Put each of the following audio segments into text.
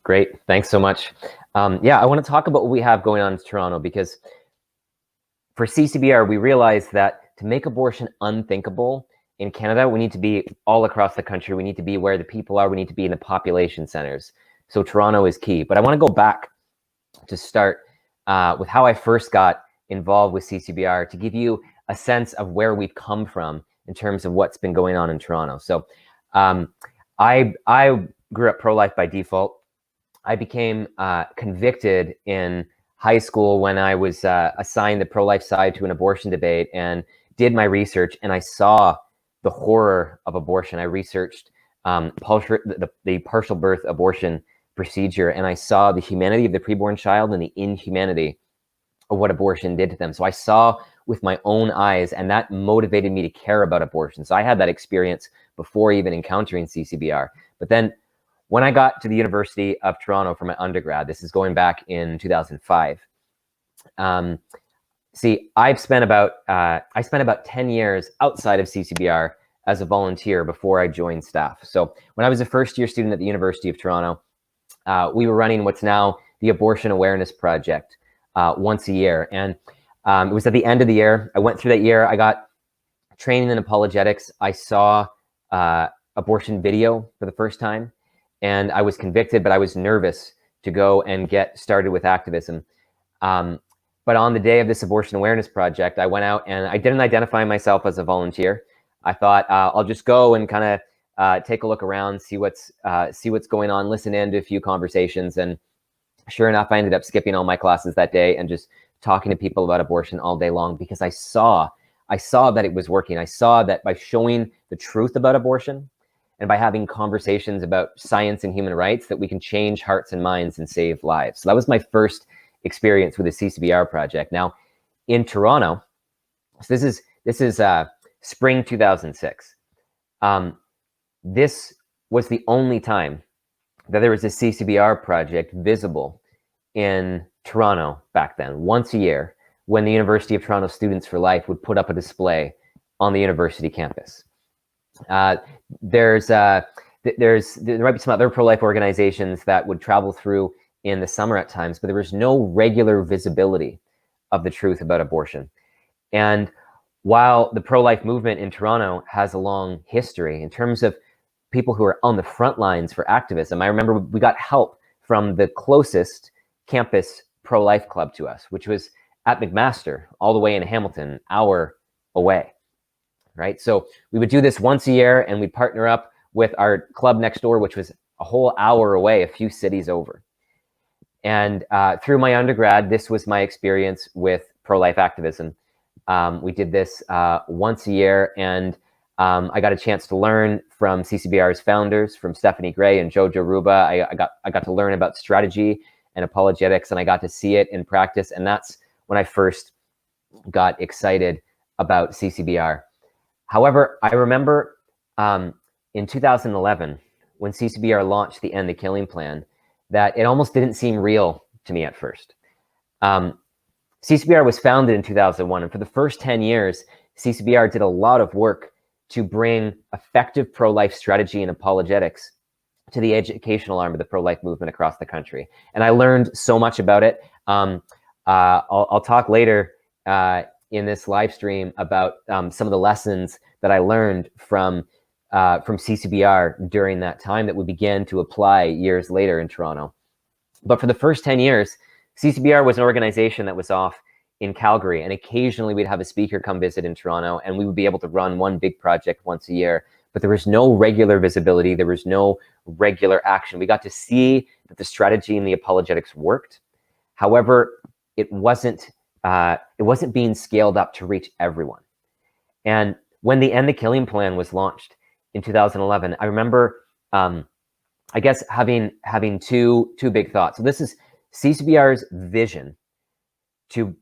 Great. Thanks so much. Yeah, I want to talk about what we have going on in Toronto, because for CCBR, we realized that to make abortion unthinkable in Canada, we need to be all across the country. We need to be where the people are. We need to be in the population centers. So Toronto is key. But I want to go back to start with how I first got involved with CCBR, to give you a sense of where we've come from in terms of what's been going on in Toronto. So I grew up pro-life by default. I became convicted in high school when I was assigned the pro-life side to an abortion debate, and did my research, and I saw the horror of abortion. I researched the partial birth abortion procedure, and I saw the humanity of the preborn child and the inhumanity of what abortion did to them. So I saw with my own eyes, and that motivated me to care about abortion. So I had that experience before even encountering CCBR. But then when I got to the University of Toronto for my undergrad, this is going back in 2005. I spent about 10 years outside of CCBR as a volunteer before I joined staff. So when I was a first-year student at the University of Toronto, we were running what's now the Abortion Awareness Project once a year. And it was at the end of the year. I went through that year. I got training in apologetics. I saw abortion video for the first time, and I was convicted, but I was nervous to go and get started with activism. But on the day of this Abortion Awareness Project, I went out and I didn't identify myself as a volunteer. I thought I'll just go and kind of take a look around, see what's going on, listen in to a few conversations. And sure enough, I ended up skipping all my classes that day and just talking to people about abortion all day long, because I saw that it was working. I saw that by showing the truth about abortion and by having conversations about science and human rights, that we can change hearts and minds and save lives. So that was my first experience with the CCBR project. Now, in Toronto, so this is spring 2006. This was the only time that there was a CCBR project visible in Toronto back then, once a year, when the University of Toronto Students for Life would put up a display on the university campus. There might be some other pro-life organizations that would travel through in the summer at times, but there was no regular visibility of the truth about abortion. And while the pro-life movement in Toronto has a long history in terms of people who are on the front lines for activism, I remember we got help from the closest campus pro-life club to us, which was at McMaster, all the way in Hamilton, an hour away, right? So we would do this once a year, and we'd partner up with our club next door, which was a whole hour away, a few cities over. And through my undergrad, this was my experience with pro-life activism. We did this once a year, and I got a chance to learn from CCBR's founders, from Stephanie Gray and Jojo Ruba. I got to learn about strategy and apologetics, and I got to see it in practice. And that's when I first got excited about CCBR. However, I remember in 2011, when CCBR launched the End the Killing Plan, that it almost didn't seem real to me at first. CCBR was founded in 2001, and for the first 10 years, CCBR did a lot of work to bring effective pro-life strategy and apologetics to the educational arm of the pro-life movement across the country. And I learned so much about it. I'll talk later in this live stream about some of the lessons that I learned from CCBR during that time that we began to apply years later in Toronto. But for the first 10 years, CCBR was an organization that was off in Calgary, and occasionally we'd have a speaker come visit in Toronto, and we would be able to run one big project once a year. But there was no regular visibility. There was no regular action. We got to see that the strategy and the apologetics worked. However, it wasn't being scaled up to reach everyone. And when the End the Killing Plan was launched in 2011, I remember, I guess, having two big thoughts. So this is CCBR's vision to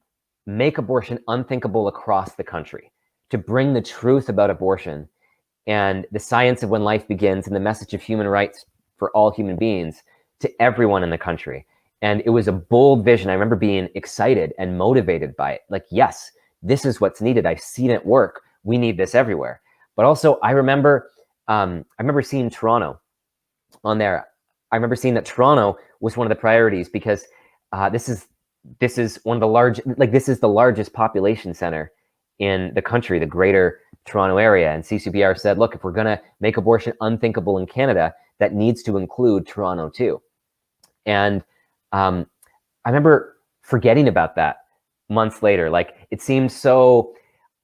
make abortion unthinkable across the country, to bring the truth about abortion and the science of when life begins and the message of human rights for all human beings to everyone in the country. And it was a bold vision. I remember being excited and motivated by it. Like, yes, this is what's needed. I've seen it work. We need this everywhere. But also, I remember seeing Toronto on there. I remember seeing that Toronto was one of the priorities because this is one of the this is the largest population center in the country, the Greater Toronto Area. And CCBR said, look, if we're going to make abortion unthinkable in Canada, that needs to include Toronto too. And I remember forgetting about that months later. Like, it seemed so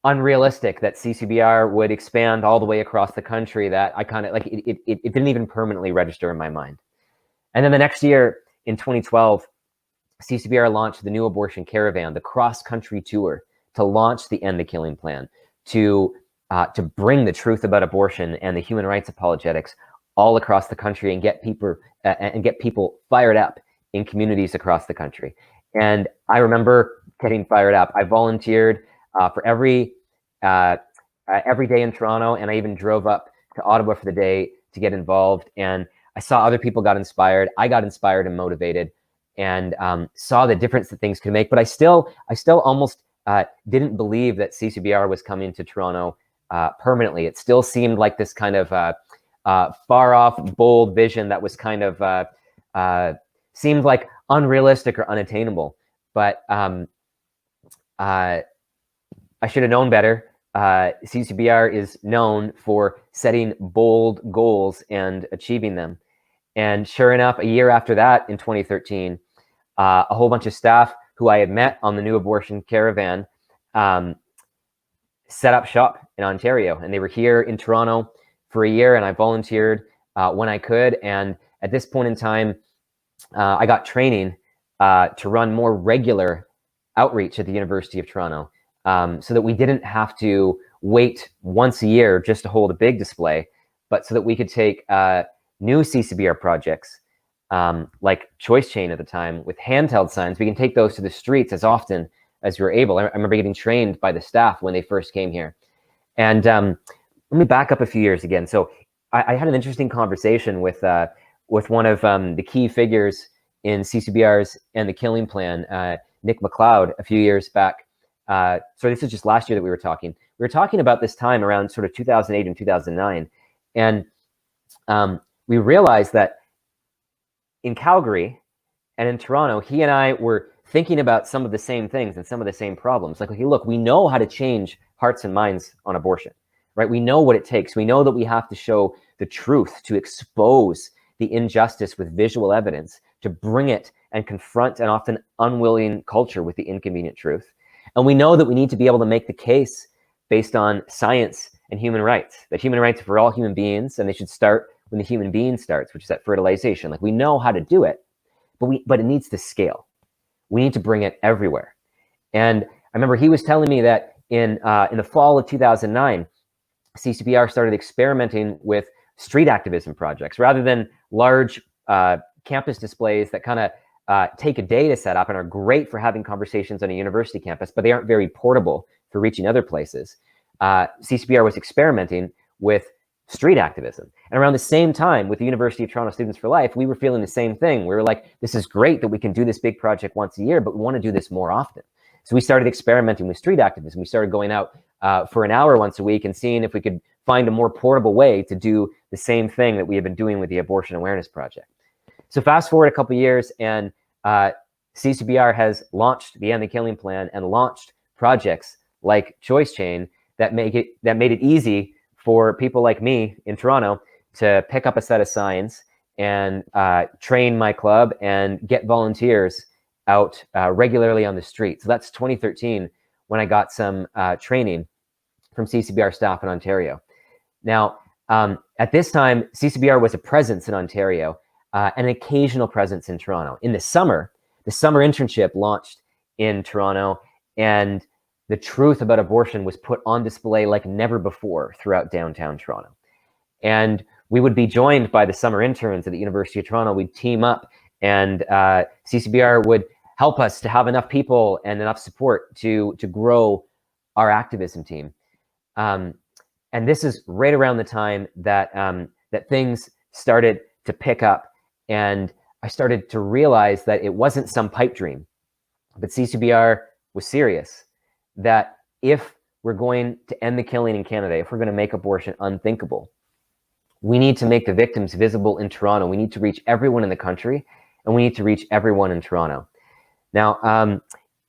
unrealistic that CCBR would expand all the way across the country that I kind of like it didn't even permanently register in my mind. And then the next year in 2012, CCBR launched the New Abortion Caravan, the cross-country tour to launch the End the Killing plan, to bring the truth about abortion and the human rights apologetics all across the country and get people fired up in communities across the country. And I remember getting fired up. I volunteered for every day in Toronto, and I even drove up to Ottawa for the day to get involved. And I saw other people got inspired. I got inspired and motivated, and saw the difference that things could make. But I still almost didn't believe that CCBR was coming to Toronto permanently. It still seemed like this kind of far off, bold vision that was kind of seemed like unrealistic or unattainable. But I should have known better. CCBR is known for setting bold goals and achieving them. And sure enough, a year after that, in 2013, a whole bunch of staff who I had met on the New Abortion Caravan set up shop in Ontario. And they were here in Toronto for a year, and I volunteered when I could. And at this point in time, I got training to run more regular outreach at the University of Toronto, so that we didn't have to wait once a year just to hold a big display, but so that we could take new CCBR projects, like Choice Chain at the time, with handheld signs. We can take those to the streets as often as we were able. I remember getting trained by the staff when they first came here. And let me back up a few years again. So I had an interesting conversation with one of the key figures in CCBR's and the Killing Plan, Nick McLeod, a few years back. So this is just last year that we were talking. We were talking about this time around sort of 2008 and 2009. And we realized that in Calgary and in Toronto, he and I were thinking about some of the same things and some of the same problems. Like, okay, look, we know how to change hearts and minds on abortion, right? We know what it takes. We know that we have to show the truth, to expose the injustice with visual evidence, to bring it and confront an often unwilling culture with the inconvenient truth. And we know that we need to be able to make the case based on science and human rights, that human rights are for all human beings, and they should start when the human being starts, which is at fertilization. Like, we know how to do it, but it needs to scale. We need to bring it everywhere. And I remember he was telling me that in the fall of 2009, CCBR started experimenting with street activism projects rather than large campus displays that kind of take a day to set up and are great for having conversations on a university campus, but they aren't very portable for reaching other places. CCBR was experimenting with street activism. And around the same time, with the University of Toronto Students for Life, we were feeling the same thing. We were like, this is great that we can do this big project once a year, but we want to do this more often. So we started experimenting with street activism. We started going out for an hour once a week and seeing if we could find a more portable way to do the same thing that we have been doing with the Abortion Awareness Project. So fast forward a couple of years, and CCBR has launched the End the Killing Plan and launched projects like Choice Chain that made it easy for people like me in Toronto to pick up a set of signs and train my club and get volunteers out regularly on the street. So that's 2013 when I got some training from CCBR staff in Ontario. Now, at this time, CCBR was a presence in Ontario, an occasional presence in Toronto. In the summer internship launched in Toronto, and the truth about abortion was put on display like never before throughout downtown Toronto. And we would be joined by the summer interns at the University of Toronto. We'd team up, and CCBR would help us to have enough people and enough support to grow our activism team. And this is right around the time that that things started to pick up, and I started to realize that it wasn't some pipe dream, but CCBR was serious. That if we're going to end the killing in Canada, if we're going to make abortion unthinkable, we need to make the victims visible in Toronto. We need to reach everyone in the country, and we need to reach everyone in Toronto. Now,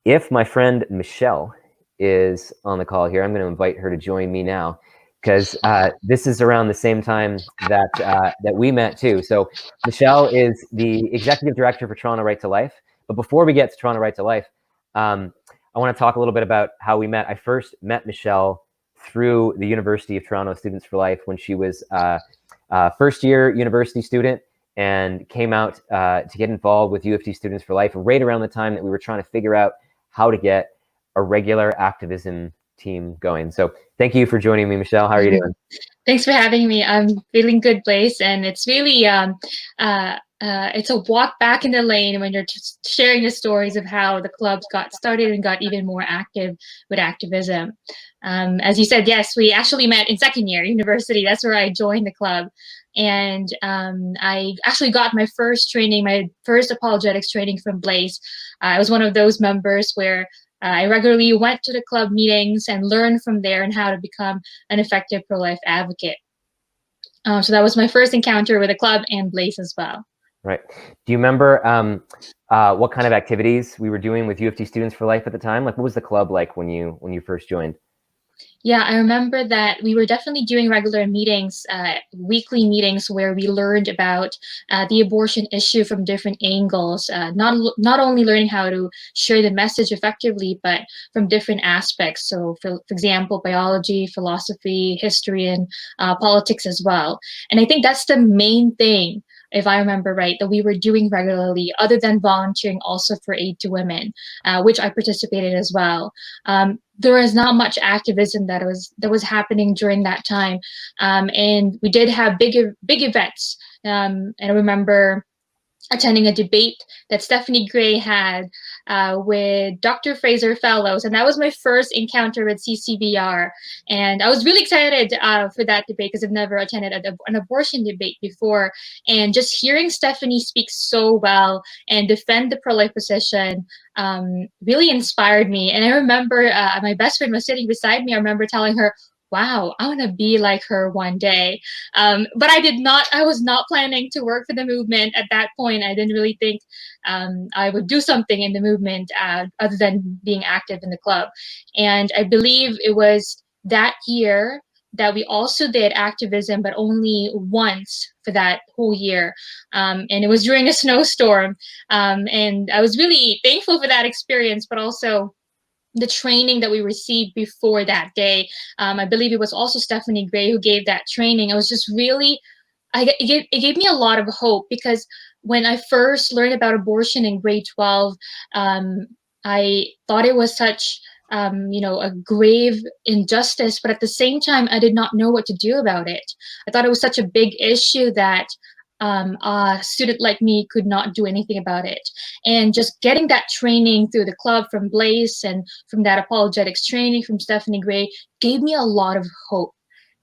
if my friend Michelle is on the call here, I'm going to invite her to join me now, because this is around the same time that that we met too. So Michelle is the executive director for Toronto Right to Life. But before we get to Toronto Right to Life, I want to talk a little bit about how we met. I first met Michelle through the University of Toronto Students for Life when she was first year university student, and came out to get involved with U of T Students for Life right around the time that we were trying to figure out how to get a regular activism team going. So thank you for joining me, Michelle. How are you doing? Thanks for having me. I'm feeling good, Blaise, and it's really it's a walk back in the lane when you're sharing the stories of how the clubs got started and got even more active with activism. As you said, yes, we actually met in second year university. That's where I joined the club. And I actually got my first training, my first apologetics training from Blaise. I was one of those members where I regularly went to the club meetings and learned from there on how to become an effective pro-life advocate. So that was my first encounter with the club and Blaise as well. Right. Do you remember what kind of activities we were doing with U of T Students for Life at the time? Like, what was the club like when you first joined? Yeah, I remember that we were definitely doing regular meetings, weekly meetings, where we learned about the abortion issue from different angles, not only learning how to share the message effectively, but from different aspects. So, for example, biology, philosophy, history, and politics as well. And I think that's the main thing, if I remember right, that we were doing regularly, other than volunteering also for Aid to Women, which I participated as well. There was not much activism that was happening during that time, and we did have big events. And I remember attending a debate that Stephanie Gray had with Dr. Fraser Fellows, and that was my first encounter with CCBR. And I was really excited for that debate because I've never attended an abortion debate before. And just hearing Stephanie speak so well and defend the pro-life position really inspired me. And I remember my best friend was sitting beside me. I remember telling her, wow, I want to be like her one day. But I was not planning to work for the movement at that point. I didn't really think I would do something in the movement other than being active in the club. And I believe it was that year that we also did activism, but only once for that whole year. And it was during a snowstorm. And I was really thankful for that experience, but also the training that we received before that day. I believe it was also Stephanie Gray who gave that training. I was just really, it gave me a lot of hope, because when I first learned about abortion in grade 12, I thought it was such, a grave injustice, but at the same time, I did not know what to do about it. I thought it was such a big issue that a student like me could not do anything about it. And just getting that training through the club from Blaise and from that apologetics training from Stephanie Gray gave me a lot of hope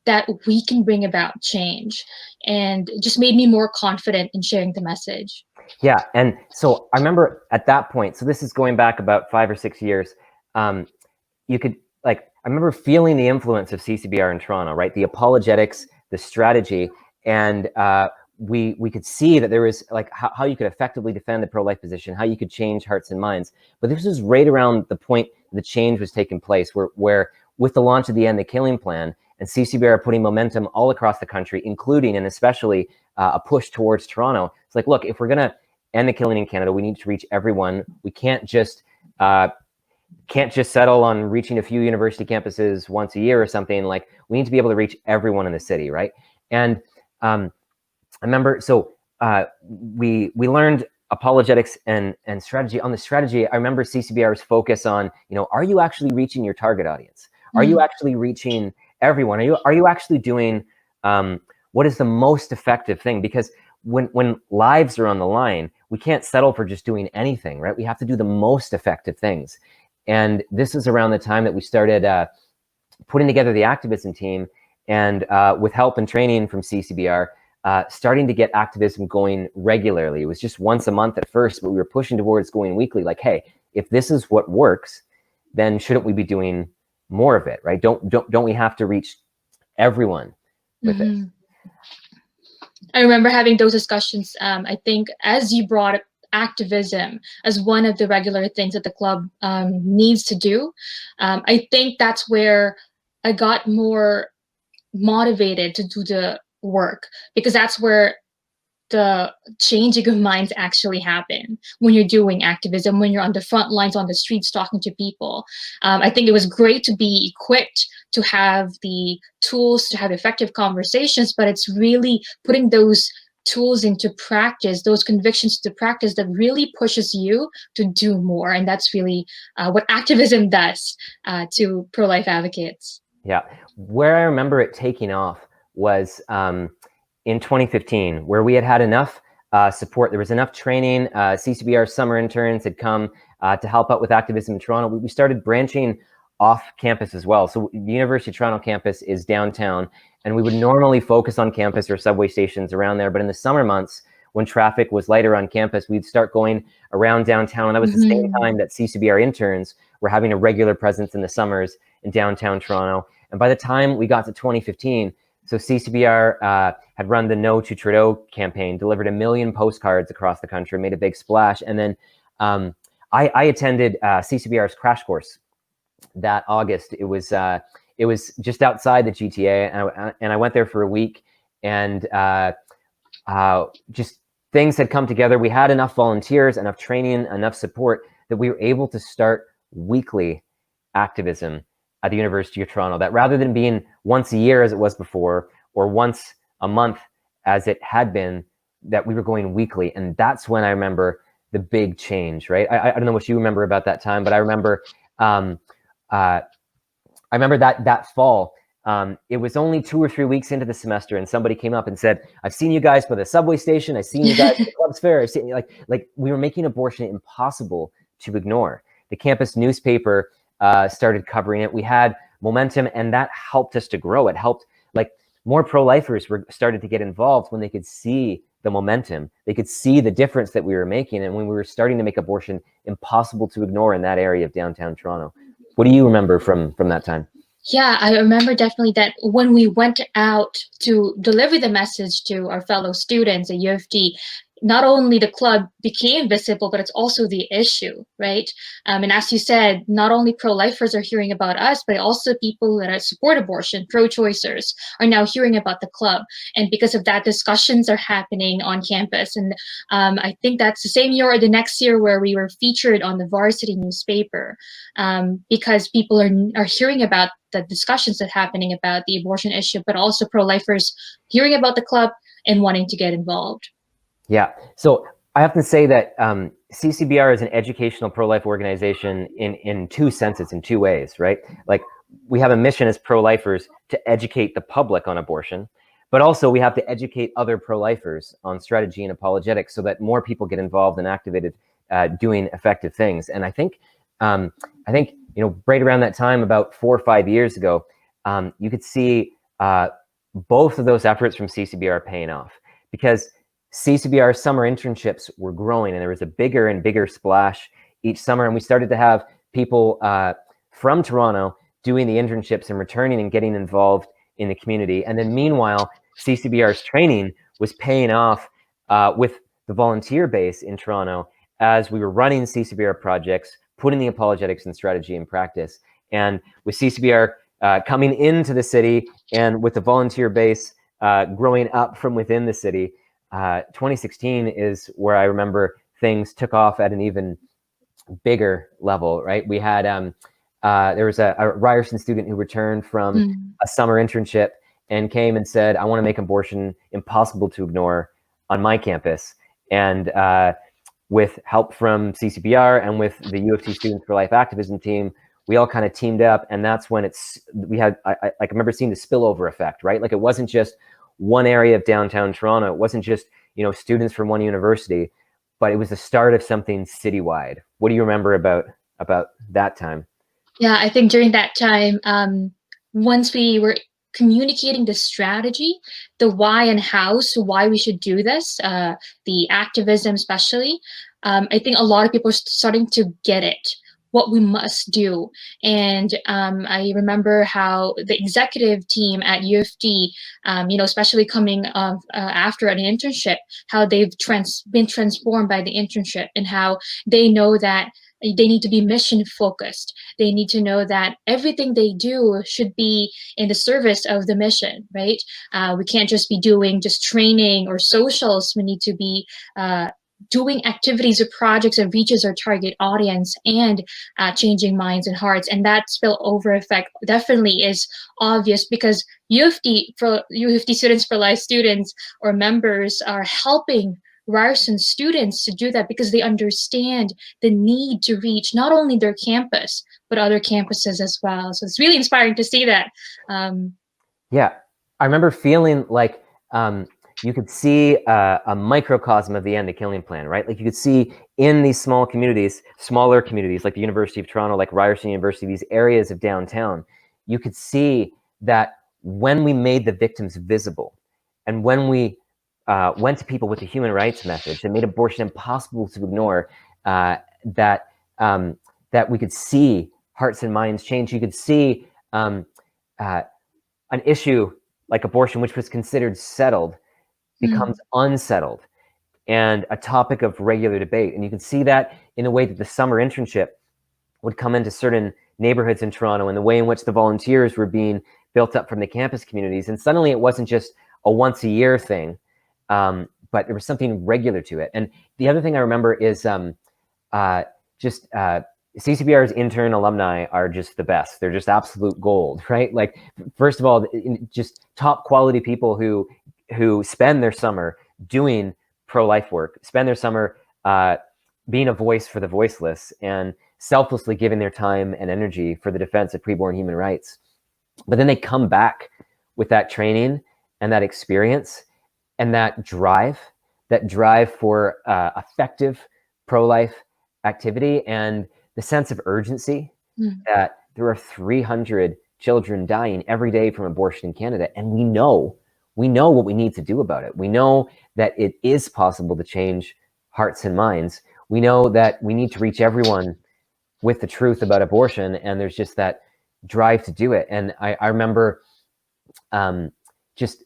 that we can bring about change, and just made me more confident in sharing the message. Yeah, and so I remember at that point, so this is going back about 5 or 6 years, you could, I remember feeling the influence of CCBR in Toronto, right? The apologetics, the strategy, and we could see that there was how you could effectively defend the pro-life position, how you could change hearts and minds. But this was right around the point the change was taking place, where with the launch of the End the Killing Plan and CCBR putting momentum all across the country, including and especially a push towards Toronto. It's like, look, if we're gonna end the killing in Canada, we need to reach everyone. We can't just settle on reaching a few university campuses once a year or something. Like, we need to be able to reach everyone in the city, right? And I remember, so we learned apologetics and strategy. On the strategy, I remember CCBR's focus on, are you actually reaching your target audience? Are you actually reaching everyone? Are you actually doing what is the most effective thing? Because when lives are on the line, we can't settle for just doing anything, right? We have to do the most effective things. And this is around the time that we started putting together the activism team, and with help and training from CCBR, starting to get activism going regularly. It was just once a month at first, but we were pushing towards going weekly. Like, hey, if this is what works, then shouldn't we be doing more of it, right? Don't we have to reach everyone with it? I remember having those discussions. I think as you brought up activism as one of the regular things that the club needs to do, I think that's where I got more motivated to do the work, because that's where the changing of minds actually happen when you're doing activism, when you're on the front lines on the streets talking to people. I think it was great to be equipped to have the tools to have effective conversations, but it's really putting those tools into practice, those convictions to practice, that really pushes you to do more. And that's really what activism does to pro-life advocates. Yeah, where I remember it taking off was in 2015, where we had enough support. There was enough training. CCBR summer interns had come to help out with activism in Toronto. We started branching off campus as well. So the University of Toronto campus is downtown, and we would normally focus on campus or subway stations around there. But in the summer months, when traffic was lighter on campus, we'd start going around downtown. And that was the same time that CCBR interns were having a regular presence in the summers in downtown Toronto. And by the time we got to 2015, so CCBR had run the No to Trudeau campaign, delivered 1 million postcards across the country, made a big splash. And then I attended CCBR's crash course that August. It was just outside the GTA, and I went there for a week, and just things had come together. We had enough volunteers, enough training, enough support that we were able to start weekly activism at the University of Toronto, that rather than being once a year as it was before, or once a month as it had been, that we were going weekly. And that's when I remember the big change, right? I don't know what you remember about that time, but I remember that fall. It was only 2 or 3 weeks into the semester, and somebody came up and said, "I've seen you guys by the subway station. I've seen you guys at the club's fair." I've seen, like we were making abortion impossible to ignore. The campus newspaper started covering it. We had momentum, and that helped us to grow. It helped, like, more pro-lifers started to get involved when they could see the momentum. They could see the difference that we were making, and when we were starting to make abortion impossible to ignore in that area of downtown Toronto. What do you remember from that time? Yeah, I remember definitely that when we went out to deliver the message to our fellow students at U of T, not only the club became visible, but it's also the issue, right? And as you said, not only pro-lifers are hearing about us, but also people that support abortion, pro-choicers, are now hearing about the club. And because of that, discussions are happening on campus. And I think that's the same year or the next year where we were featured on the varsity newspaper, because people are hearing about the discussions that are happening about the abortion issue, but also pro-lifers hearing about the club and wanting to get involved. Yeah, so I have to say that CCBR is an educational pro-life organization in two senses, in two ways, right? Like, we have a mission as pro-lifers to educate the public on abortion, but also we have to educate other pro-lifers on strategy and apologetics so that more people get involved and activated doing effective things. And I think right around that time, about 4 or 5 years ago, you could see both of those efforts from CCBR paying off, because CCBR summer internships were growing, and there was a bigger and bigger splash each summer. And we started to have people from Toronto doing the internships and returning and getting involved in the community. And then meanwhile, CCBR's training was paying off with the volunteer base in Toronto as we were running CCBR projects, putting the apologetics and strategy in practice. And with CCBR coming into the city, and with the volunteer base growing up from within the city, 2016 is where I remember things took off at an even bigger level, right? We had, there was a Ryerson student who returned from a summer internship and came and said, "I want to make abortion impossible to ignore on my campus." And with help from CCBR and with the U of T Students for Life activism team, we all kind of teamed up. And that's when I remember seeing the spillover effect, right? Like, it wasn't just one area of downtown Toronto. It wasn't just, students from one university, but it was the start of something citywide. What do you remember about that time? Yeah, I think during that time, once we were communicating the strategy, the why and how, so why we should do this, the activism especially, I think a lot of people are starting to get it. what we must do. And I remember how the executive team at U of T, especially coming after an internship, how they've been transformed by the internship, and how they know that they need to be mission focused. They need to know that everything they do should be in the service of the mission, right? We can't just be doing just training or socials. We need to be doing activities or projects that reaches our target audience and changing minds and hearts. And that spillover effect definitely is obvious, because U of T Students for Life students or members are helping Ryerson students to do that, because they understand the need to reach not only their campus, but other campuses as well. So it's really inspiring to see that. Yeah, I remember feeling like you could see a microcosm of the Anti-Killing Plan, right? Like you could see in these small communities, smaller communities like the University of Toronto, like Ryerson University, these areas of downtown, you could see that when we made the victims visible, and when we went to people with a human rights message that made abortion impossible to ignore, that we could see hearts and minds change. You could see an issue like abortion, which was considered settled, becomes unsettled and a topic of regular debate. And you can see that in the way that the summer internship would come into certain neighborhoods in Toronto, and the way in which the volunteers were being built up from the campus communities. And suddenly it wasn't just a once a year thing, but there was something regular to it. And the other thing I remember is CCBR's intern alumni are just the best. They're just absolute gold, right? Like, first of all, just top quality people who spend their summer doing pro-life work, spend their summer being a voice for the voiceless, and selflessly giving their time and energy for the defense of preborn human rights. But then they come back with that training and that experience and that drive for effective pro-life activity, and the sense of urgency that there are 300 children dying every day from abortion in Canada. And we know what we need to do about it. We know that it is possible to change hearts and minds. We know that we need to reach everyone with the truth about abortion, and there's just that drive to do it. And I remember just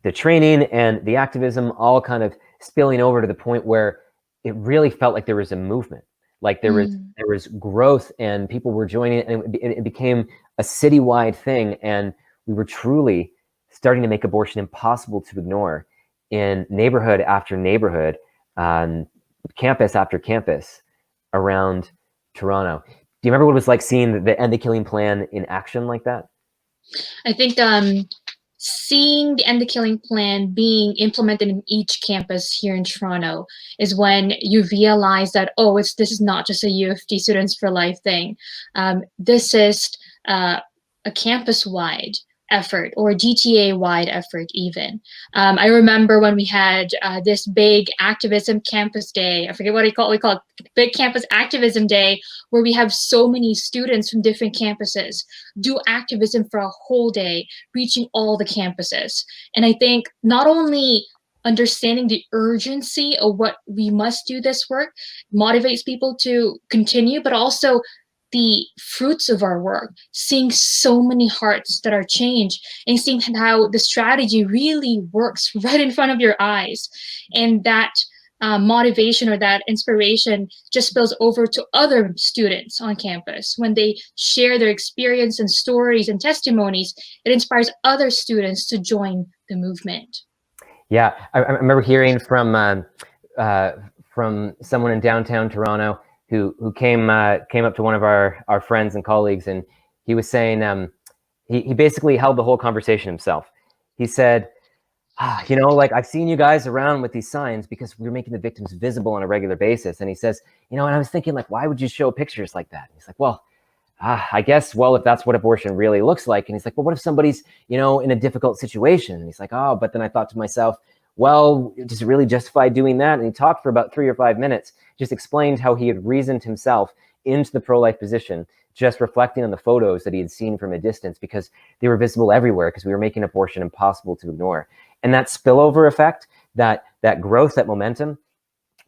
the training and the activism all kind of spilling over to the point where it really felt like there was a movement, like there was growth, and people were joining, and it became a citywide thing, and we were truly starting to make abortion impossible to ignore in neighborhood after neighborhood, campus after campus around Toronto. Do you remember what it was like seeing the End the Killing Plan in action like that? I think seeing the End the Killing Plan being implemented in each campus here in Toronto is when you realize that, this is not just a U of T Students for Life thing. This is a campus-wide effort, or GTA-wide effort even. I remember when we had this big activism campus day. I forget what we call it, Big Campus Activism Day, where we have so many students from different campuses do activism for a whole day, reaching all the campuses. And I think not only understanding the urgency of what we must do this work motivates people to continue, but also the fruits of our work, seeing so many hearts that are changed, and seeing how the strategy really works right in front of your eyes. And that motivation or that inspiration just spills over to other students on campus. When they share their experience and stories and testimonies, it inspires other students to join the movement. Yeah, I remember hearing from someone in downtown Toronto who came up to one of our friends and colleagues, and he was saying, he basically held the whole conversation himself. He said, like, I've seen you guys around with these signs because we're making the victims visible on a regular basis. And he says, and I was thinking, like, why would you show pictures like that? And he's like, well, I guess, if that's what abortion really looks like. And he's like, well, what if somebody's, in a difficult situation? And he's like, but then I thought to myself, well, does it really justify doing that? And he talked for about 3 or 5 minutes, just explained how he had reasoned himself into the pro-life position, just reflecting on the photos that he had seen from a distance, because they were visible everywhere, because we were making abortion impossible to ignore. And that spillover effect, that growth, that momentum,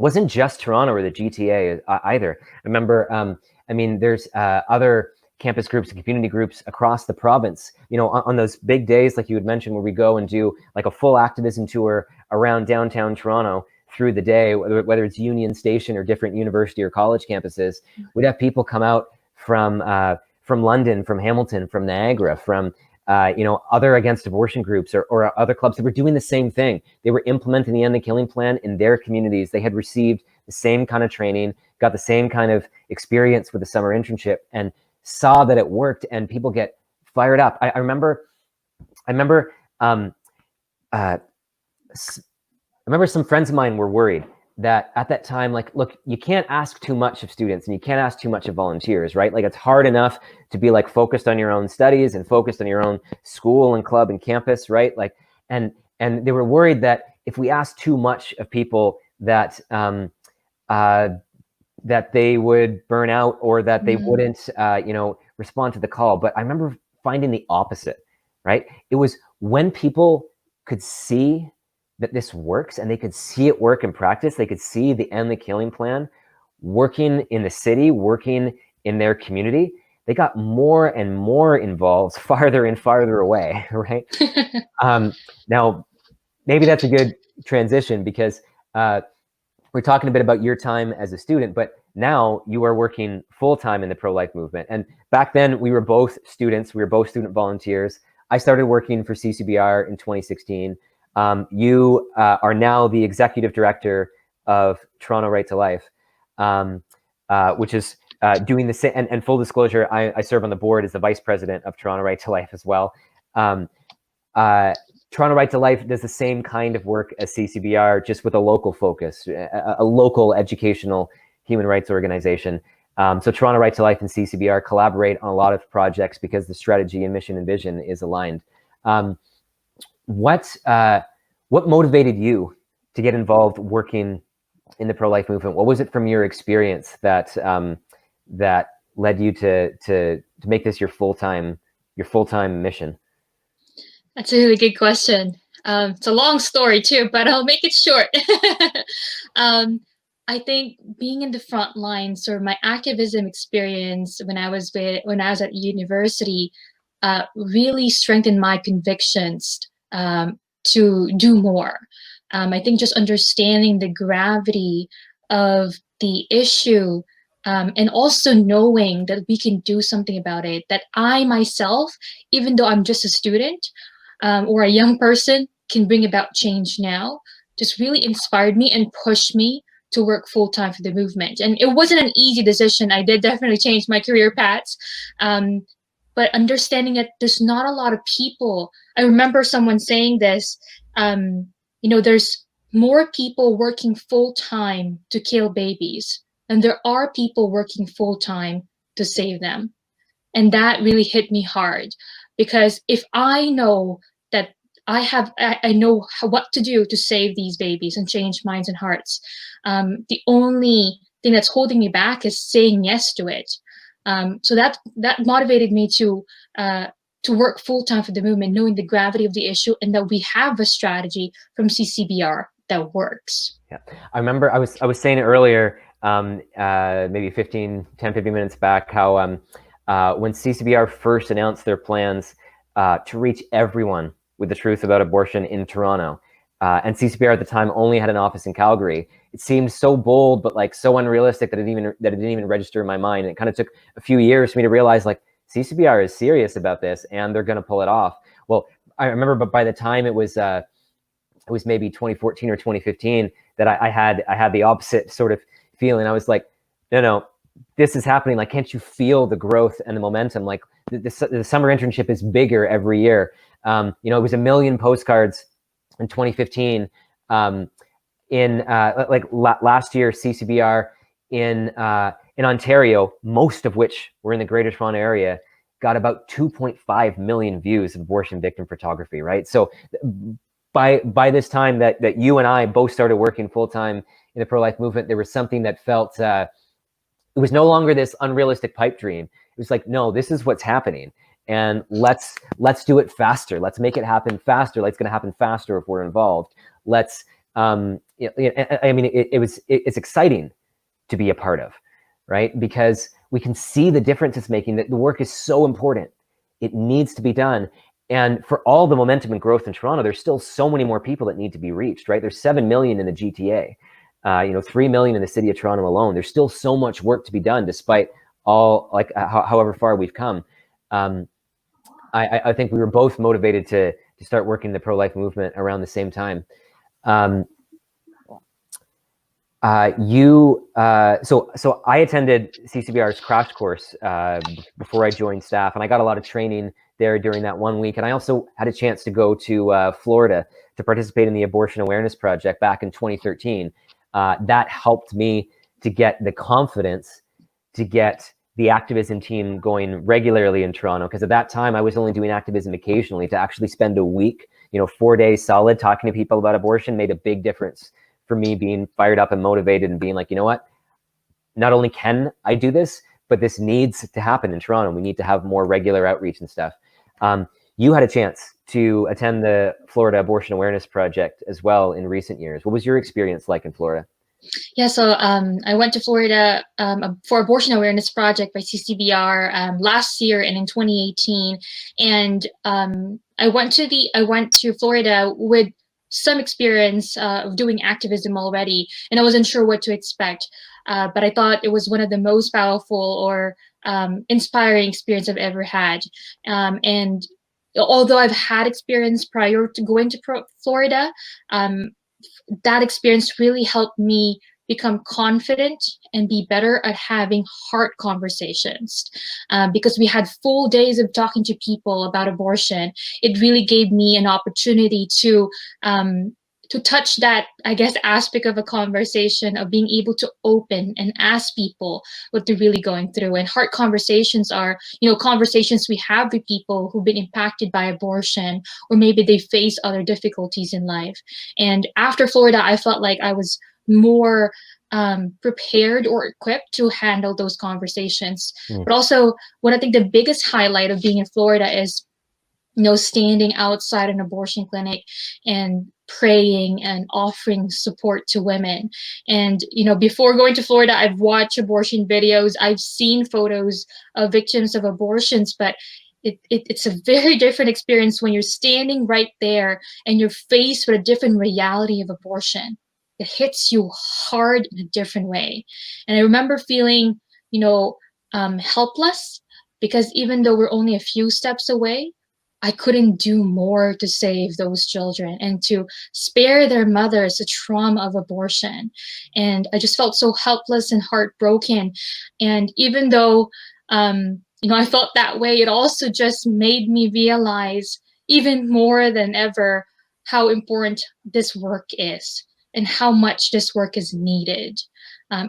wasn't just Toronto or the GTA either. I remember, I mean, there's other campus groups and community groups across the province, you know, on those big days, like you had mentioned, where we go and do like a full activism tour around downtown Toronto through the day, whether it's Union Station or different university or college campuses. We'd have people come out from London, from Hamilton, from Niagara, from you know, other against abortion groups or other clubs that were doing the same thing. They were implementing the End the Killing Plan in their communities. They had received the same kind of training, got the same kind of experience with the summer internship, and saw that it worked, and people get fired up. I remember some friends of mine were worried that at that time, like, look, you can't ask too much of students and you can't ask too much of volunteers, right? Like, it's hard enough to be like focused on your own studies and focused on your own school and club and campus, right? Like, and they were worried that if we asked too much of people that that they would burn out or that they wouldn't, you know, respond to the call. But I remember finding the opposite, right? It was when people could see that this works and they could see it work in practice, they could see the End the Killing Plan working in the city, working in their community, they got more and more involved, farther and farther away, right? Now, maybe that's a good transition because we're talking a bit about your time as a student, but now you are working full-time in the pro-life movement. And back then we were both students, we were both student volunteers. I started working for CCBR in 2016. You are now the executive director of Toronto Right to Life, which is doing the same. And full disclosure, I serve on the board as the vice president of Toronto Right to Life as well. Toronto Right to Life does the same kind of work as CCBR, just with a local focus, a local educational human rights organization. So Toronto Right to Life and CCBR collaborate on a lot of projects because the strategy and mission and vision is aligned. What motivated you to get involved working in the pro-life movement? What was it from your experience that that led you to make this your full-time mission? That's a really good question. It's a long story too, but I'll make it short. I think being in the front lines, or my activism experience when I was at university, really strengthened my convictions to do more. I think just understanding the gravity of the issue, and also knowing that we can do something about it, that I myself, even though I'm just a student or a young person, can bring about change now, just really inspired me and pushed me to work full-time for the movement. And it wasn't an easy decision. I did definitely change my career paths. But understanding that there's not a lot of people. I remember someone saying this, you know, there's more people working full-time to kill babies, and there are people working full-time to save them. And that really hit me hard, because if I know that I know what to do to save these babies and change minds and hearts, the only thing that's holding me back is saying yes to it. So that motivated me to work full-time for the movement, knowing the gravity of the issue and that we have a strategy from CCBR that works. Yeah, I remember I was saying it earlier, maybe 10, 15 minutes back, how when CCBR first announced their plans to reach everyone with the truth about abortion in Toronto, and CCBR at the time only had an office in Calgary, it seemed so bold, but like so unrealistic that it didn't even register in my mind. And it kind of took a few years for me to realize, like, CCBR is serious about this and they're going to pull it off. Well, I remember, but by the time it was maybe 2014 or 2015 that I had the opposite sort of feeling. I was like, no, this is happening. Like, can't you feel the growth and the momentum? Like, the summer internship is bigger every year. You know, it was 1 million postcards in 2015. Last year, CCBR in Ontario, most of which were in the Greater Toronto Area, got about 2.5 million views of abortion victim photography, right? So by this time that you and I both started working full-time in the pro-life movement, there was something that felt, it was no longer this unrealistic pipe dream. It was like, no, this is what's happening. And let's do it faster. Let's make it happen faster. Like, it's going to happen faster if we're involved. Let's, I mean, it's exciting to be a part of, right? Because we can see the difference it's making, that the work is so important. It needs to be done. And for all the momentum and growth in Toronto, there's still so many more people that need to be reached, right? There's 7 million in the GTA, 3 million in the city of Toronto alone. There's still so much work to be done, despite all, like, however far we've come. I think we were both motivated to start working the pro-life movement around the same time. So I attended CCBR's crash course before I joined staff, and I got a lot of training there during that 1 week. And I also had a chance to go to Florida to participate in the Abortion Awareness Project back in 2013. That helped me to get the confidence to get the activism team going regularly in Toronto, because at that time I was only doing activism occasionally. To actually spend a week, 4 days solid talking to people about abortion made a big difference for me, being fired up and motivated and being like, you know what, not only can I do this, but this needs to happen in Toronto. We need to have more regular outreach and stuff. You had a chance to attend the Florida Abortion Awareness Project as well in recent years. What was your experience like in Florida? Yeah, so I went to Florida for Abortion Awareness Project by CCBR last year and in 2018, and I went to Florida with some experience of doing activism already, and I wasn't sure what to expect, but I thought it was one of the most powerful or inspiring experience I've ever had, and although I've had experience prior to going to Florida, that experience really helped me become confident and be better at having hard conversations, because we had full days of talking to people about abortion. It really gave me an opportunity to touch that, I guess, aspect of a conversation, of being able to open and ask people what they're really going through. And hard conversations are, conversations we have with people who've been impacted by abortion, or maybe they face other difficulties in life. And after Florida, I felt like I was more prepared or equipped to handle those conversations. But also, what I think the biggest highlight of being in Florida is, standing outside an abortion clinic and praying and offering support to women. And, before going to Florida, I've watched abortion videos, I've seen photos of victims of abortions, but it's a very different experience when you're standing right there and you're faced with a different reality of abortion. It hits you hard in a different way. And I remember feeling, helpless, because even though we're only a few steps away, I couldn't do more to save those children and to spare their mothers the trauma of abortion. And I just felt so helpless and heartbroken. And even though, I felt that way, it also just made me realize even more than ever how important this work is and how much this work is needed.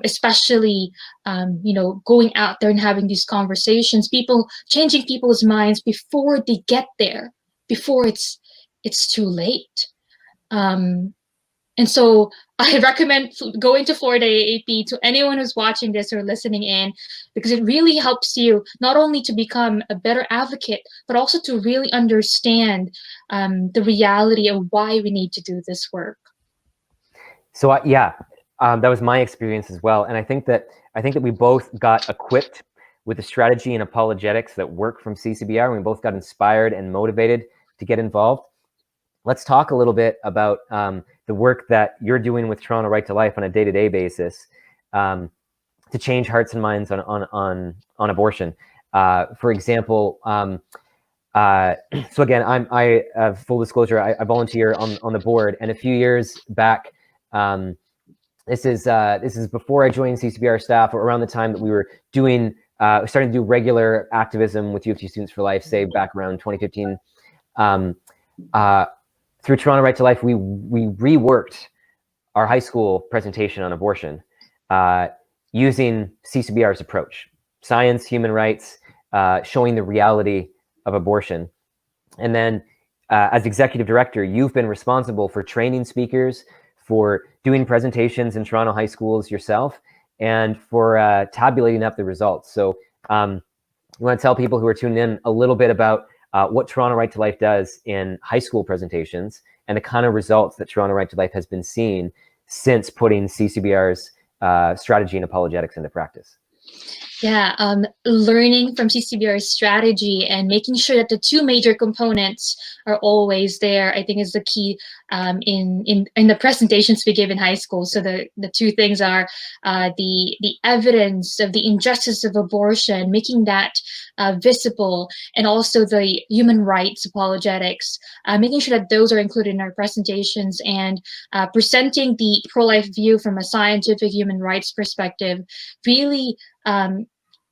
Especially, going out there and having these conversations, changing people's minds before they get there, before it's too late. And so I recommend going to Florida AAP to anyone who's watching this or listening in, because it really helps you not only to become a better advocate, but also to really understand the reality of why we need to do this work. So that was my experience as well. And I think that we both got equipped with the strategy and apologetics that work from CCBR. And we both got inspired and motivated to get involved. Let's talk a little bit about the work that you're doing with Toronto Right to Life on a day-to-day basis to change hearts and minds on abortion. For example, so again, I have full disclosure, I volunteer on the board, and a few years back, this is before I joined CCBR staff, or around the time that we were starting to do regular activism with U of T Students for Life, say back around 2015. Through Toronto Right to Life, we reworked our high school presentation on abortion using CCBR's approach: science, human rights, showing the reality of abortion. And then as executive director, you've been responsible for training speakers, for doing presentations in Toronto high schools yourself, and for tabulating up the results. So you want to tell people who are tuning in a little bit about what Toronto Right to Life does in high school presentations and the kind of results that Toronto Right to Life has been seeing since putting CCBR's strategy and apologetics into practice? Yeah, learning from CCBR's strategy and making sure that the two major components are always there, I think, is the key in the presentations we give in high school. So the two things are the evidence of the injustice of abortion, making that visible, and also the human rights apologetics, making sure that those are included in our presentations, and presenting the pro-life view from a scientific human rights perspective really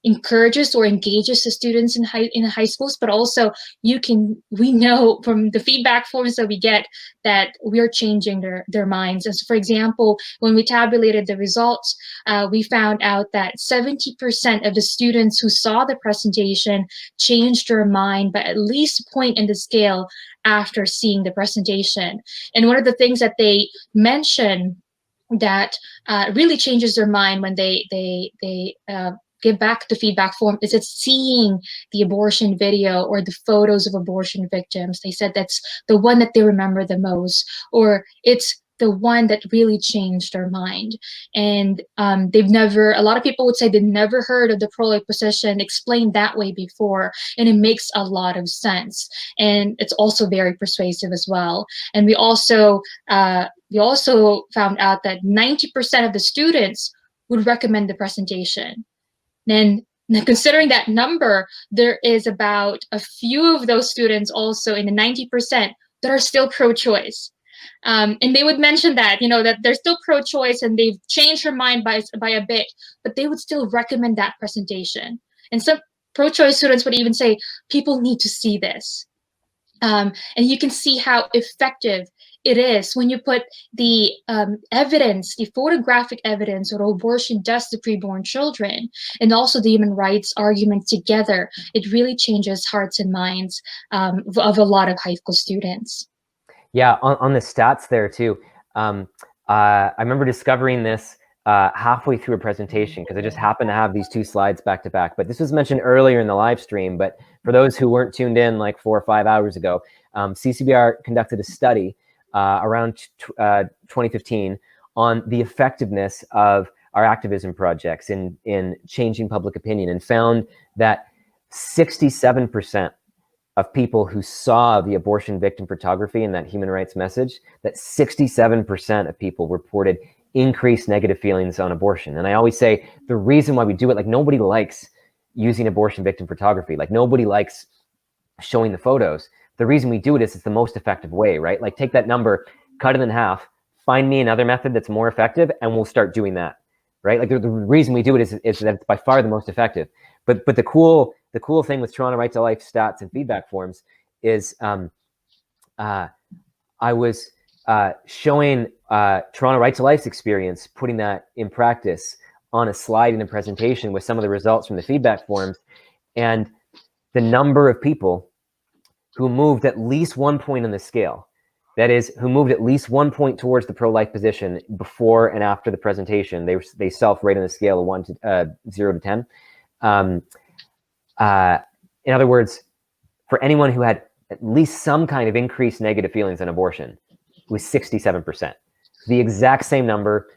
encourages or engages the students in high schools, but also we know from the feedback forms that we get that we are changing their minds. And so, for example, when we tabulated the results, we found out that 70% of the students who saw the presentation changed their mind by at least a point in the scale after seeing the presentation. And one of the things that they mention that really changes their mind when they give back the feedback form is it's seeing the abortion video or the photos of abortion victims. They said that's the one that they remember the most, or it's the one that really changed their mind. And a lot of people would say they've never heard of the pro-life position explained that way before, and it makes a lot of sense. And it's also very persuasive as well. And we also found out that 90% of the students would recommend the presentation. And considering that number, there is about a few of those students also in the 90% that are still pro-choice. And they would mention that, that they're still pro-choice and they've changed their mind by a bit, but they would still recommend that presentation. And some pro-choice students would even say, people need to see this. And you can see how effective it is when you put the evidence, the photographic evidence of abortion does to preborn children, and also the human rights argument together. It really changes hearts and minds of a lot of high school students. Yeah, on the stats there too. I remember discovering this halfway through a presentation because I just happened to have these two slides back to back. But this was mentioned earlier in the live stream. But for those who weren't tuned in like 4 or 5 hours ago, CCBR conducted a study around 2015 on the effectiveness of our activism projects in changing public opinion, and found that 67% of people who saw the abortion victim photography and that human rights message, that 67% of people reported increased negative feelings on abortion. And I always say the reason why we do it, like nobody likes using abortion victim photography. Like nobody likes showing the photos. The reason we do it is it's the most effective way, right? Like take that number, cut it in half, find me another method that's more effective, and we'll start doing that, right? Like the reason we do it is that it's by far the most effective. But the cool thing with Toronto Right to Life stats and feedback forms is I was showing Toronto Right to Life's experience, putting that in practice on a slide in a presentation with some of the results from the feedback forms, and the number of people who moved at least 1 point on the scale, that is, who moved at least 1 point towards the pro-life position before and after the presentation. They self-rate on a scale of 0 to 10. In other words, for anyone who had at least some kind of increased negative feelings on abortion, it was 67%. The exact same number,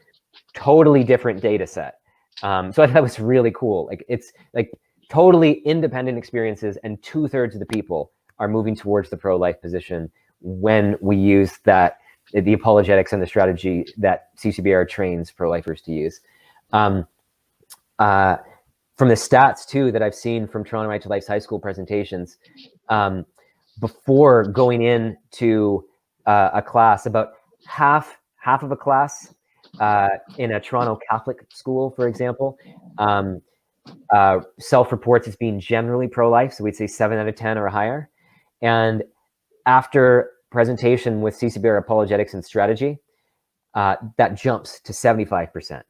totally different data set. So I thought that was really cool. Like it's like totally independent experiences, and 2/3 of the people are moving towards the pro-life position when we use that, the apologetics and the strategy that CCBR trains pro-lifers to use. From the stats too that I've seen from Toronto Right to Life's high school presentations, before going into a class, about half of a class in a Toronto Catholic school, for example, self-reports as being generally pro-life, so we'd say 7 out of 10 or higher. And after presentation with CCBR apologetics and strategy, that jumps to 75%.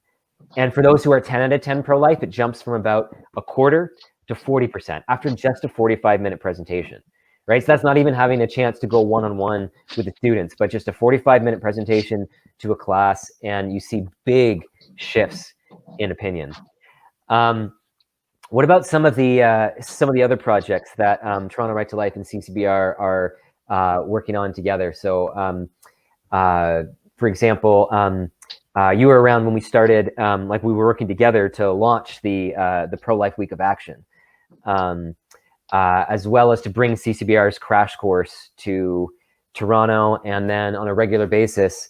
And for those who are 10 out of 10 pro-life, it jumps from about a quarter to 40% after just a 45-minute presentation, right? So that's not even having a chance to go one-on-one with the students, but just a 45-minute presentation to a class, and you see big shifts in opinion. What about some of the other projects that Toronto Right to Life and CCBR are working on together? So, for example, You were around when we started, like we were working together to launch the Pro-Life Week of Action, as well as to bring CCBR's crash course to Toronto, and then on a regular basis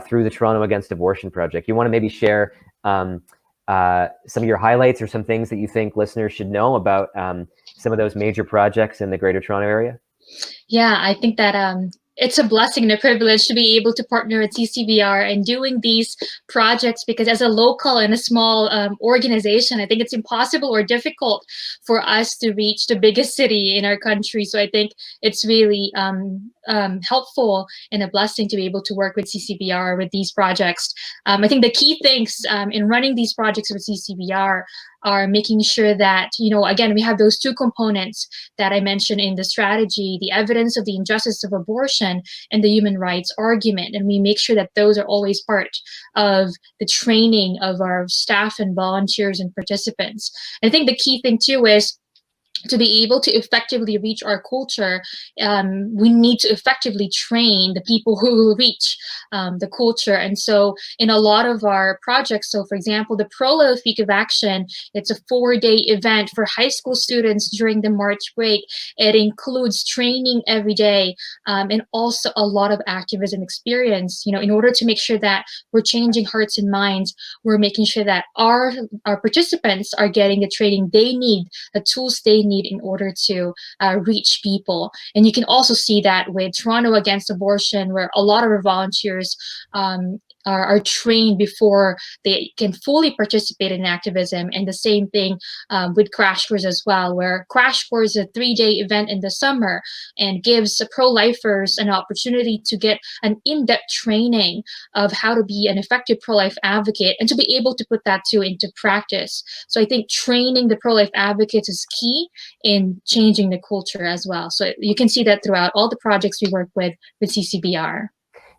through the Toronto Against Abortion Project. You want to maybe share some of your highlights or some things that you think listeners should know about some of those major projects in the Greater Toronto Area? Yeah, I think that it's a blessing and a privilege to be able to partner with CCBR and doing these projects, because as a local and a small organization, I think it's impossible or difficult for us to reach the biggest city in our country. So I think it's really helpful and a blessing to be able to work with CCBR with these projects. I think the key things in running these projects with CCBR are making sure that, again, we have those two components that I mentioned in the strategy, the evidence of the injustice of abortion and the human rights argument. And we make sure that those are always part of the training of our staff and volunteers and participants. I think the key thing too is to be able to effectively reach our culture, we need to effectively train the people who will reach the culture. And so in a lot of our projects, so for example, the Pro-Life Week of Action, it's a 4-day event for high school students during the March break. It includes training every day and also a lot of activism experience, in order to make sure that we're changing hearts and minds. We're making sure that our participants are getting the training they need, the tools they need in order to reach people. And you can also see that with Toronto Against Abortion, where a lot of our volunteers are trained before they can fully participate in activism. And the same thing with Crash Course as well, where Crash Course is a 3-day event in the summer and gives pro-lifers an opportunity to get an in-depth training of how to be an effective pro-life advocate and to be able to put that too into practice. So I think training the pro-life advocates is key in changing the culture as well. So you can see that throughout all the projects we work with CCBR.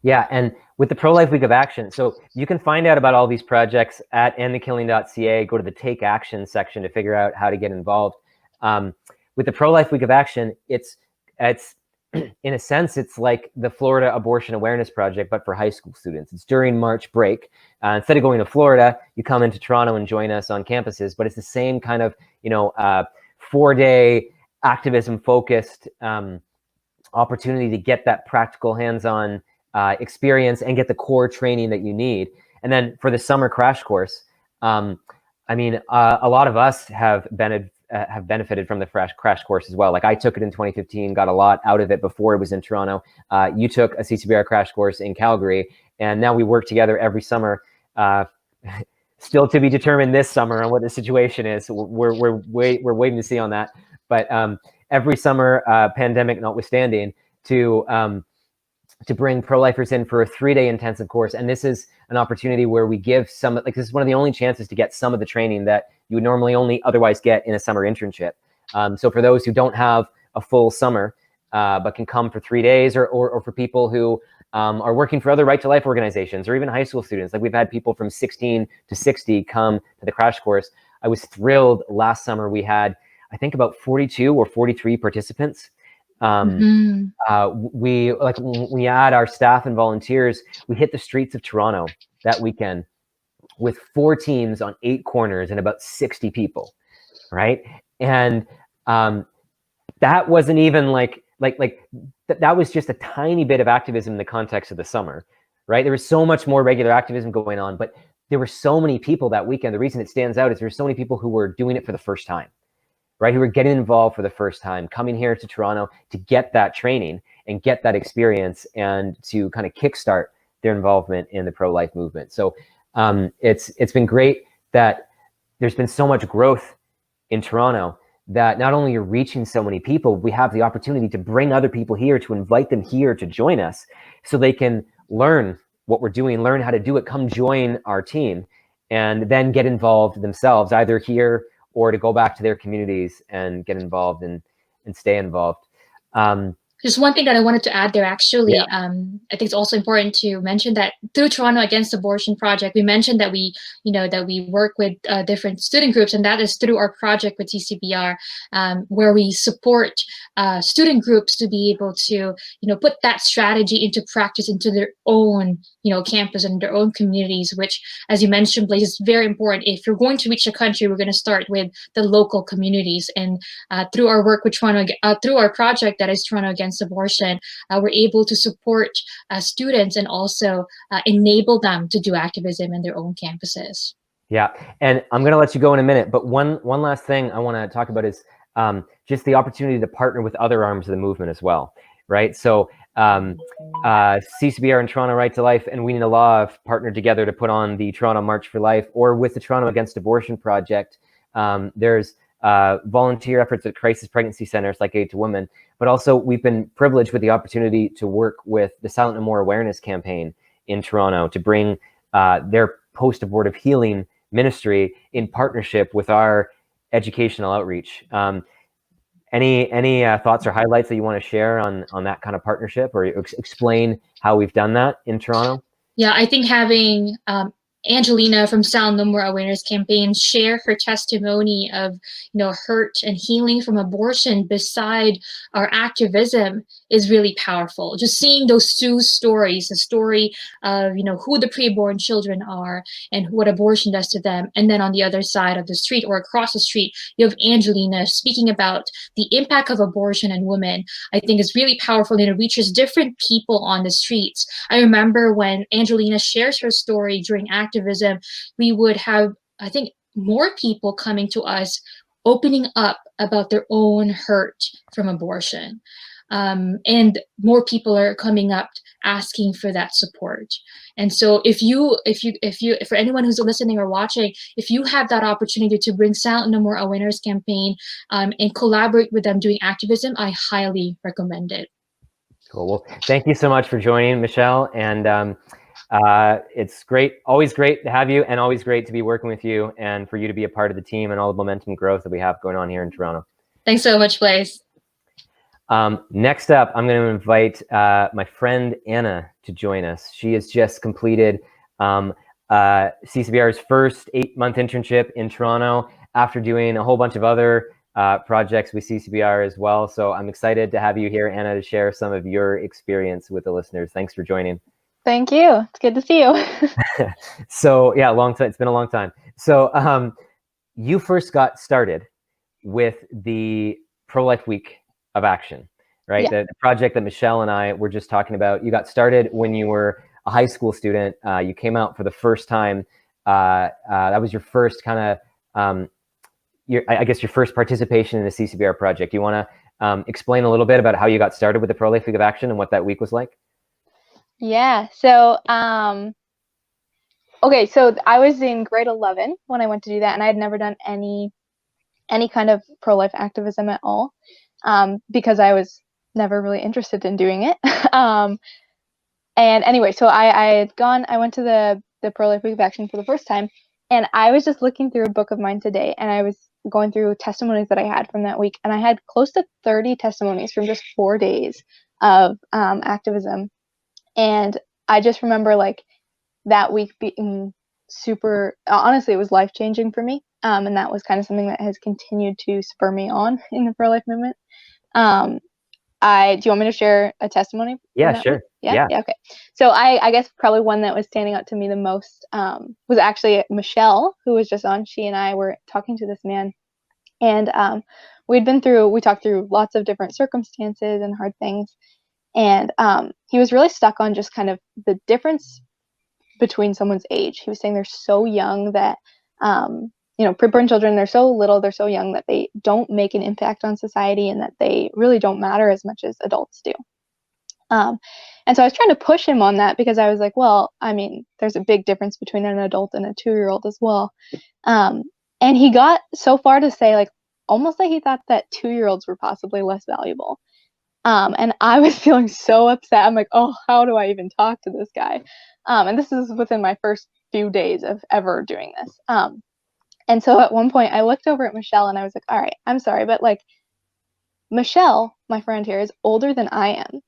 Yeah, and with the Pro-Life Week of Action, so you can find out about all these projects at endthekilling.ca. Go to the Take Action section to figure out how to get involved. With the Pro-Life Week of Action, it's in a sense, it's like the Florida Abortion Awareness Project, but for high school students. It's during March break. Instead of going to Florida, you come into Toronto and join us on campuses, but it's the same kind of, 4-day activism-focused opportunity to get that practical hands-on experience and get the core training that you need. And then for the summer crash course, a lot of us have benefited from the crash course as well. Like I took it in 2015, got a lot out of it before it was in Toronto. You took a CCBR crash course in Calgary, and now we work together every summer. Still to be determined this summer on what the situation is. We're waiting to see on that. But every summer, pandemic notwithstanding, to bring pro-lifers in for a 3-day intensive course. And this is an opportunity where we give this is one of the only chances to get some of the training that you would normally only otherwise get in a summer internship. So for those who don't have a full summer, but can come for 3 days, or for people who are working for other Right to Life organizations, or even high school students. Like we've had people from 16 to 60 come to the crash course. I was thrilled last summer. We had, I think, about 42 or 43 participants. When we add our staff and volunteers, we hit the streets of Toronto that weekend with 4 teams on 8 corners and about 60 people, right? And that wasn't even that was just a tiny bit of activism in the context of the summer, right? There was so much more regular activism going on, but there were so many people that weekend. The reason it stands out is there's so many people who were doing it for the first time, right? Who were getting involved for the first time, coming here to Toronto to get that training and get that experience and to kind of kickstart their involvement in the pro-life movement. So it's been great that there's been so much growth in Toronto, that not only you're reaching so many people, we have the opportunity to bring other people here, to invite them here to join us so they can learn what we're doing, learn how to do it, come join our team, and then get involved themselves, either here or to go back to their communities and get involved and stay involved. Just one thing that I wanted to add there, actually, Yeah. I think it's also important to mention that through Toronto Against Abortion Project, we mentioned that that we work with different student groups, and that is through our project with CCBR, where we support student groups to be able to, put that strategy into practice into their own, campus and their own communities, which, as you mentioned, Blaise, is very important. If you're going to reach a country, we're going to start with the local communities, and through our work with through our project that is Toronto Against Abortion, we're able to support students and also enable them to do activism in their own campuses. Yeah, and I'm going to let you go in a minute, but one last thing I want to talk about is just the opportunity to partner with other arms of the movement as well, right? So CCBR and Toronto Right to Life and We Need a Law have partnered together to put on the Toronto March for Life, or with the Toronto Against Abortion Project. There's volunteer efforts at crisis pregnancy centers like Aid to Women, but also we've been privileged with the opportunity to work with the Silent No More Awareness campaign in Toronto to bring their post-abortive healing ministry in partnership with our educational outreach. Any thoughts or highlights that you want to share on that kind of partnership, or explain how we've done that in Toronto? Yeah, I think having Angelina from Sound No More Awareness Campaign share her testimony of hurt and healing from abortion beside our activism is really powerful. Just seeing those two stories, the story of who the preborn children are and what abortion does to them, and then on the other side of the street or across the street, you have Angelina speaking about the impact of abortion on women. I think is really powerful, and it reaches different people on the streets. I remember when Angelina shares her story during activism, we would have, I think, more people coming to us opening up about their own hurt from abortion. And more people are coming up asking for that support. And so if for anyone who's listening or watching, if you have that opportunity to bring Silent No More Awareness Campaign and collaborate with them doing activism, I highly recommend it. Cool. Well, thank you so much for joining, Michelle. And it's always great to have you, and always great to be working with you, and for you to be a part of the team and all the momentum growth that we have going on here in Toronto. Thanks so much, Blaise. Next up, I'm going to invite my friend Anna to join us. She has just completed CCBR's first 8-month internship in Toronto after doing a whole bunch of other projects with CCBR as well. So I'm excited to have you here, Anna, to share some of your experience with the listeners. Thanks for joining. Thank you. It's good to see you. So yeah, long time. It's been a long time. So you first got started with the Pro-Life Week of Action, right? Yeah. The project that Michelle and I were just talking about. You got started when you were a high school student. You came out for the first time. That was your first kind of, I guess, your first participation in the CCBR project. You want to explain a little bit about how you got started with the Pro-Life Week of Action and what that week was like? Yeah. So, okay. So I was in grade 11 when I went to do that, and I had never done any kind of pro-life activism at all, because I was never really interested in doing it. And anyway, so I went to the Pro-Life Week of Action for the first time, and I was just looking through a book of mine today, and I was going through testimonies that I had from that week, and I had close to 30 testimonies from just 4 days of activism. And I just remember like that week being super, honestly, it was life-changing for me. And that was kind of something that has continued to spur me on in the pro-life movement. Do you want me to share a testimony? Yeah, sure. Yeah. Okay. So I guess probably one that was standing out to me the most was actually Michelle, who was just on. She and I were talking to this man, and we talked through lots of different circumstances and hard things. And he was really stuck on just kind of the difference between someone's age. He was saying they're so young that, preborn children, they're so little, they're so young that they don't make an impact on society, and that they really don't matter as much as adults do. And so I was trying to push him on that, because I was like, well, I mean, there's a big difference between an adult and a 2-year-old as well. And he got so far to say, like, almost like he thought that 2-year-olds were possibly less valuable. And I was feeling so upset. I'm like, oh, how do I even talk to this guy? And this is within my first few days of ever doing this. And so at one point I looked over at Michelle, and I was like, all right, I'm sorry, but like, Michelle my friend here, is older than I am.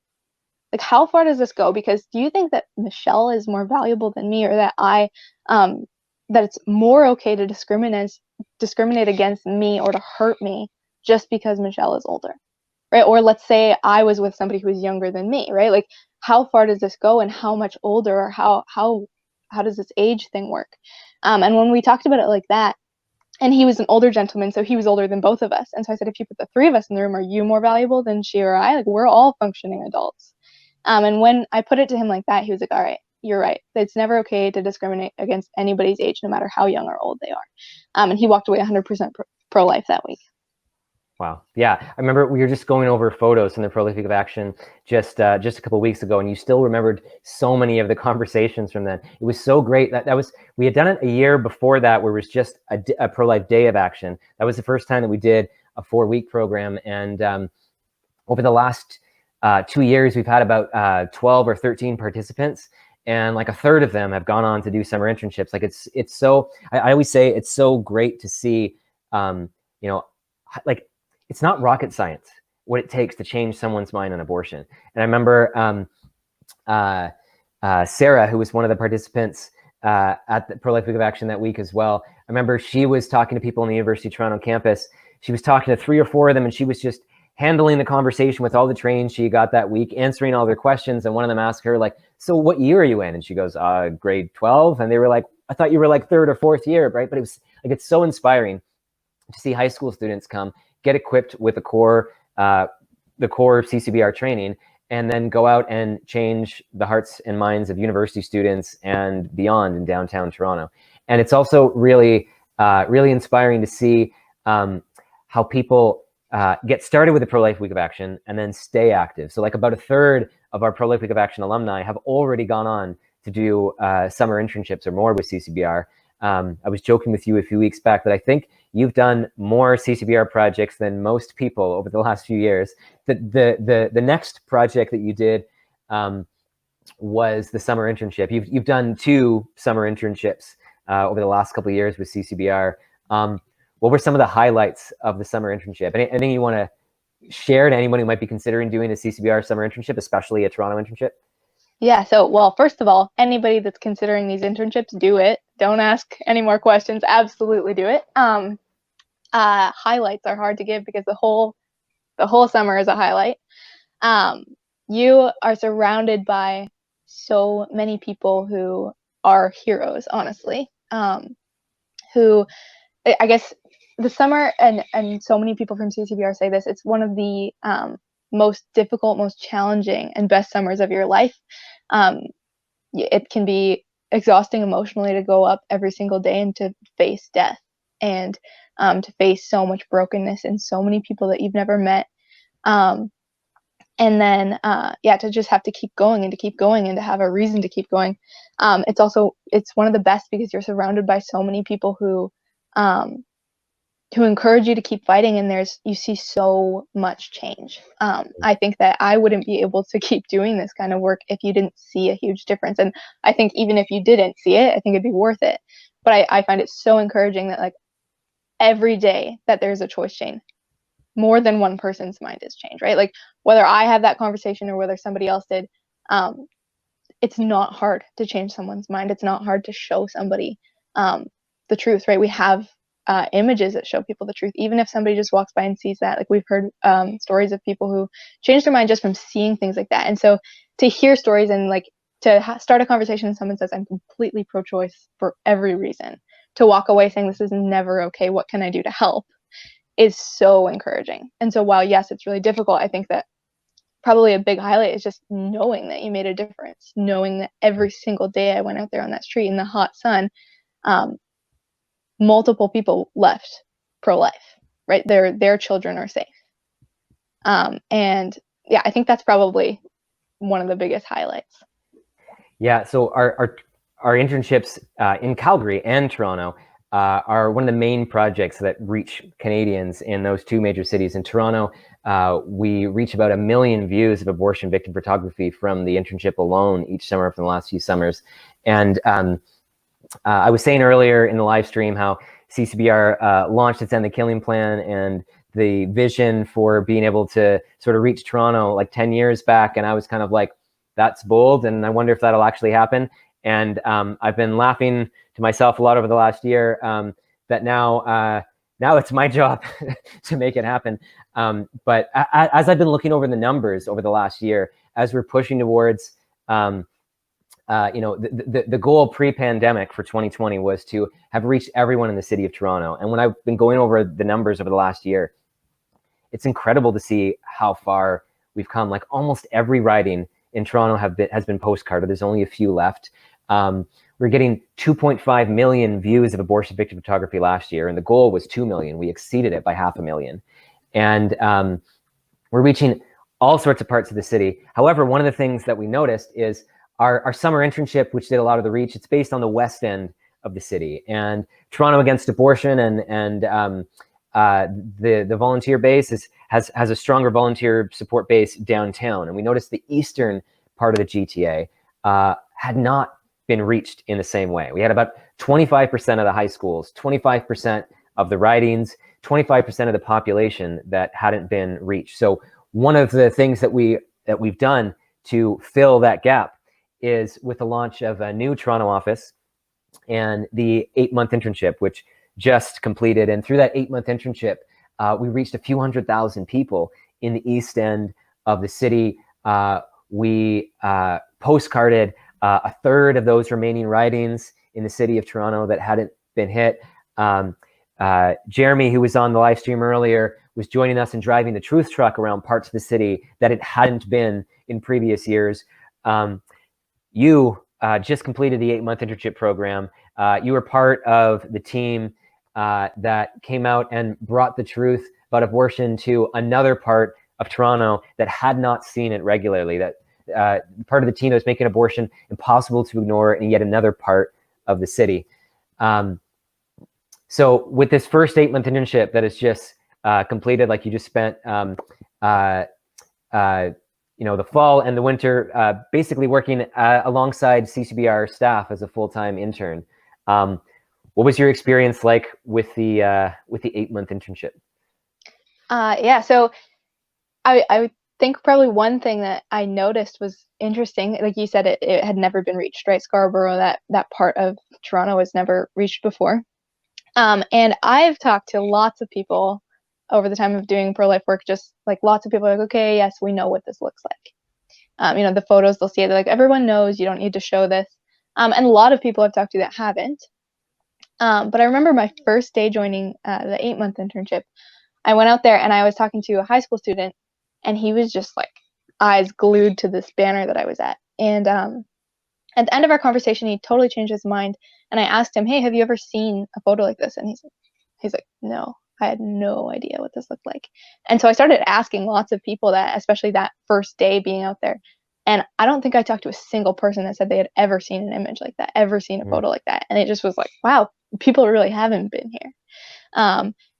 Like, how far does this go? Because do you think that Michelle is more valuable than me, or that that it's more okay to discriminate against me or to hurt me just because Michelle is older, right? Or let's say I was with somebody who was younger than me, right? Like, how far does this go, and how much older, or how does this age thing work? And when we talked about it like that, and he was an older gentleman, so he was older than both of us. And so I said, if you put the three of us in the room, are you more valuable than she or I? Like, we're all functioning adults. And when I put it to him like that, he was like, all right, you're right. It's never okay to discriminate against anybody's age, no matter how young or old they are. And he walked away 100% pro-life that week. Wow. Yeah. I remember we were just going over photos from the Pro-Life Week of Action just a couple of weeks ago, and you still remembered so many of the conversations from then. It was so great. We had done it a year before that, where it was just a Pro-Life Day of Action. That was the first time that we did a 4-week program. And over the last 2 years, we've had about 12 or 13 participants, and like a third of them have gone on to do summer internships. Like, it's so, I always say it's so great to see, like, it's not rocket science what it takes to change someone's mind on abortion. And I remember Sarah, who was one of the participants at the Pro-Life Week of Action that week as well. I remember she was talking to people on the University of Toronto campus. She was talking to 3 or 4 of them, and she was just handling the conversation with all the trains she got that week, answering all their questions. And one of them asked her, like, so what year are you in? And she goes, grade 12. And they were like, I thought you were like 3rd or 4th year, right? But it was like, it's so inspiring to see high school students come, get equipped with the core CCBR training, and then go out and change the hearts and minds of university students and beyond in downtown Toronto. And it's also really, really inspiring to see how people get started with the Pro-Life Week of Action and then stay active. So like about a third of our Pro-Life Week of Action alumni have already gone on to do summer internships or more with CCBR. I was joking with you a few weeks back that I think you've done more CCBR projects than most people over the last few years. The next project that you did was the summer internship. You've done 2 summer internships over the last couple of years with CCBR. What were some of the highlights of the summer internship? Anything you want to share to anyone who might be considering doing a CCBR summer internship, especially a Toronto internship? Yeah, so, well, first of all, anybody that's considering these internships, do it. Don't ask any more questions. Absolutely do it. Highlights are hard to give because the whole summer is a highlight. You are surrounded by so many people who are heroes, honestly, who, I guess, the summer, and so many people from CCBR say this, it's one of the most difficult, most challenging, and best summers of your life. It can be exhausting emotionally to go up every single day and to face death, and to face so much brokenness and so many people that you've never met. And then, to just have to keep going and to keep going and to have a reason to keep going. It's one of the best because you're surrounded by so many people who encourage you to keep fighting, and you see so much change. I think that I wouldn't be able to keep doing this kind of work if you didn't see a huge difference. And I think even if you didn't see it, I think it'd be worth it. But I find it so encouraging that, like, every day that there's a choice chain, more than one person's mind is changed, right? Like, whether I have that conversation or whether somebody else did, it's not hard to change someone's mind. It's not hard to show somebody the truth, right? We have images that show people the truth, even if somebody just walks by and sees that. Like, we've heard stories of people who changed their mind just from seeing things like that. And so to hear stories and, like, to start a conversation and someone says, I'm completely pro-choice for every reason, to walk away saying this is never okay, what can I do to help, is so encouraging. And so while, yes, it's really difficult, I think that probably a big highlight is just knowing that you made a difference, knowing that every single day I went out there on that street in the hot sun, multiple people left pro-life, right? Their children are safe. And yeah, I think that's probably one of the biggest highlights. Yeah, so our internships in Calgary and Toronto are one of the main projects that reach Canadians in those 2 major cities. In Toronto, we reach about 1 million views of abortion victim photography from the internship alone each summer from the last few summers. And I was saying earlier in the live stream how CCBR launched its End the Killing plan, and the vision for being able to sort of reach Toronto like 10 years back. And I was kind of like, that's bold, and I wonder if that'll actually happen. And I've been laughing to myself a lot over the last year that now it's my job to make it happen. But as I've been looking over the numbers over the last year, as we're pushing towards, the goal pre-pandemic for 2020 was to have reached everyone in the city of Toronto. And when I've been going over the numbers over the last year, it's incredible to see how far we've come. Like almost every riding in Toronto has been postcarded. There's only a few left. We're getting 2.5 million views of abortion victim photography last year, and the goal was 2 million. We exceeded it by 500,000. And we're reaching all sorts of parts of the city. However, one of the things that we noticed is our summer internship, which did a lot of the reach, it's based on the west end of the city. And Toronto Against Abortion and the volunteer base has a stronger volunteer support base downtown. And we noticed the eastern part of the GTA had not been reached in the same way. We had about 25% of the high schools, 25% of the ridings, 25% of the population that hadn't been reached. So one of the things that we've done to fill that gap is with the launch of a new Toronto office and the 8-month internship, which just completed. And through that 8-month internship, we reached a few 100,000 people in the east end of the city. We postcarded a third of those remaining ridings in the city of Toronto that hadn't been hit. Jeremy, who was on the live stream earlier, was joining us and driving the truth truck around parts of the city that it hadn't been in previous years. You just completed the 8-month internship program. You were part of the team that came out and brought the truth about abortion to another part of Toronto that had not seen it regularly, that part of the team that was making abortion impossible to ignore in yet another part of the city. So with this first 8-month internship that is just completed, like you just spent the fall and the winter basically working alongside CCBR staff as a full-time intern. What was your experience like with the 8-month internship? So I think probably one thing that I noticed was interesting. Like you said, it had never been reached, right? Scarborough, that part of Toronto was never reached before. And I've talked to lots of people over the time of doing pro-life work, just like lots of people are like, okay, yes, we know what this looks like. The photos they'll see it, they're like, everyone knows, you don't need to show this. And a lot of people I've talked to that haven't. But I remember my first day joining the 8-month internship. I went out there and I was talking to a high school student, and he was just like eyes glued to this banner that I was at. And at the end of our conversation, he totally changed his mind. And I asked him, hey, have you ever seen a photo like this? And he's like, no, I had no idea what this looked like. And so I started asking lots of people that, especially that first day being out there. And I don't think I talked to a single person that said they had ever seen an image like that, ever seen a photo like that. And it just was like, wow, people really haven't been here.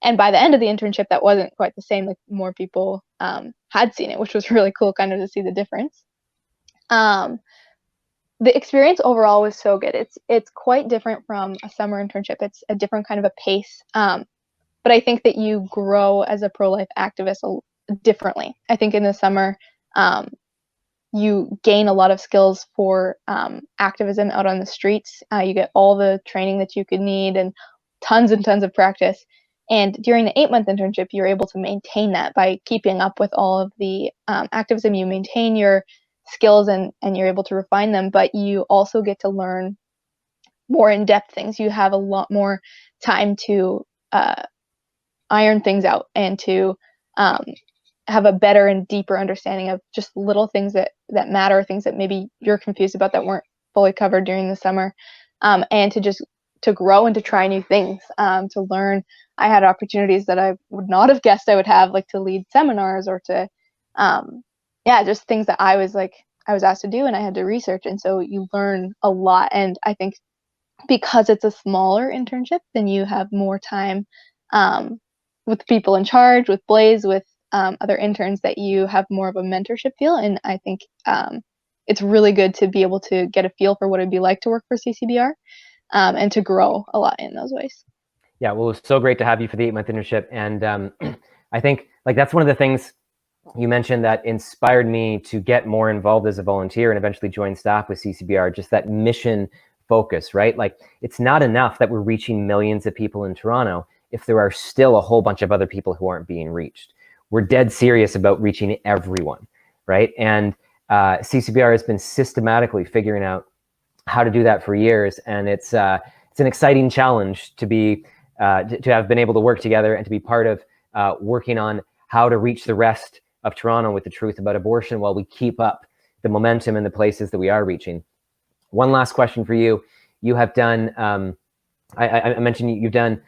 And by the end of the internship, that wasn't quite the same. Like more people had seen it, which was really cool kind of to see the difference. The experience overall was so good. It's quite different from a summer internship. It's a different kind of a pace. But I think that you grow as a pro-life activist differently. I think in the summer, you gain a lot of skills for activism out on the streets. You get all the training that you could need and tons of practice. And during the 8-month internship, you're able to maintain that by keeping up with all of the activism. You maintain your skills and you're able to refine them, but you also get to learn more in-depth things. You have a lot more time to iron things out and to have a better and deeper understanding of just little things that matter, things that maybe you're confused about that weren't fully covered during the summer, and to grow and to try new things, to learn. I had opportunities that I would not have guessed I would have, like to lead seminars or to just things that I was asked to do and I had to research. And so you learn a lot. And I think because it's a smaller internship, then you have more time with people in charge, with Blaise, with other interns, that you have more of a mentorship feel. And I think it's really good to be able to get a feel for what it'd be like to work for CCBR and to grow a lot in those ways. Yeah, well, it was so great to have you for the 8-month internship. And I think like that's one of the things you mentioned that inspired me to get more involved as a volunteer and eventually join staff with CCBR, just that mission focus, right? Like it's not enough that we're reaching millions of people in Toronto if there are still a whole bunch of other people who aren't being reached. We're dead serious about reaching everyone, right? And CCBR has been systematically figuring out how to do that for years, and it's an exciting challenge to be to have been able to work together and to be part of working on how to reach the rest of Toronto with the truth about abortion while we keep up the momentum in the places that we are reaching. One last question for you. You have done, I mentioned you've done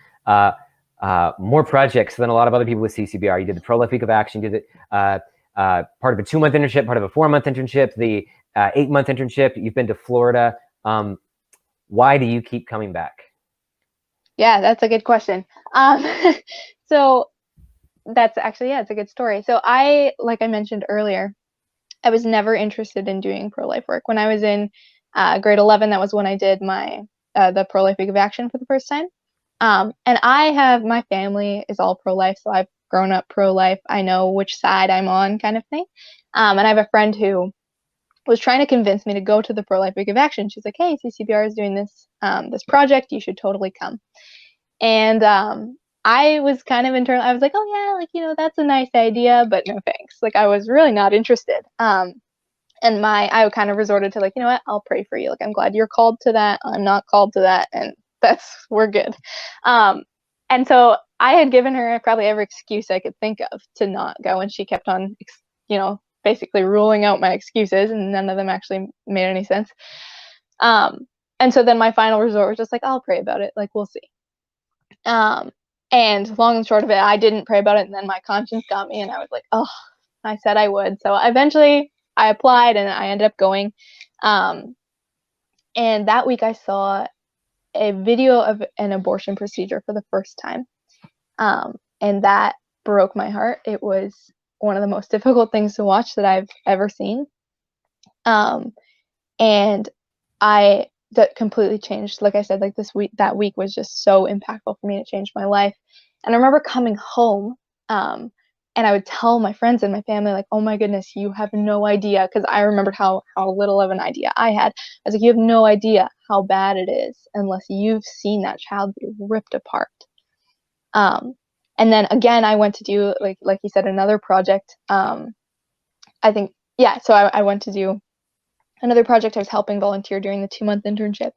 more projects than a lot of other people with CCBR. You did the Pro-Life Week of Action, you did it, part of a 2-month internship, part of a 4-month internship, the 8-month internship. You've been to Florida. Why do you keep coming back? Yeah, that's a good question. So that's actually, yeah, it's a good story. So like I mentioned earlier, I was never interested in doing pro-life work. When I was in grade 11, that was when I did the Pro-Life Week of Action for the first time. And my family is all pro-life, so I've grown up pro-life. I know which side I'm on, kind of thing. And I have a friend who was trying to convince me to go to the Pro-Life Week of Action. She's like, "Hey, CCBR is doing this project. You should totally come." And I was kind of I was like, "Oh yeah, like that's a nice idea, but no thanks." Like I was really not interested. And I kind of resorted to like, you know what, I'll pray for you. Like I'm glad you're called to that. I'm not called to that, and we're good. And so I had given her probably every excuse I could think of to not go, and she kept on, basically ruling out my excuses, and none of them actually made any sense. And so then my final resort was just like, I'll pray about it. Like we'll see. And long and short of it, I didn't pray about it, and then my conscience got me, and I was like, oh, I said I would. So eventually I applied, and I ended up going. And that week I saw a video of an abortion procedure for the first time. And that broke my heart. It was one of the most difficult things to watch that I've ever seen. And that completely changed. Like I said, like that week was just so impactful for me. It changed my life. And I remember coming home, and I would tell my friends and my family, like, oh my goodness, you have no idea. Because I remembered how little of an idea I had. I was like, you have no idea how bad it is unless you've seen that child be ripped apart. And then again, I went to do, like you said, another project. I think, yeah, so I went to do another project. I was helping volunteer during the 2-month internship.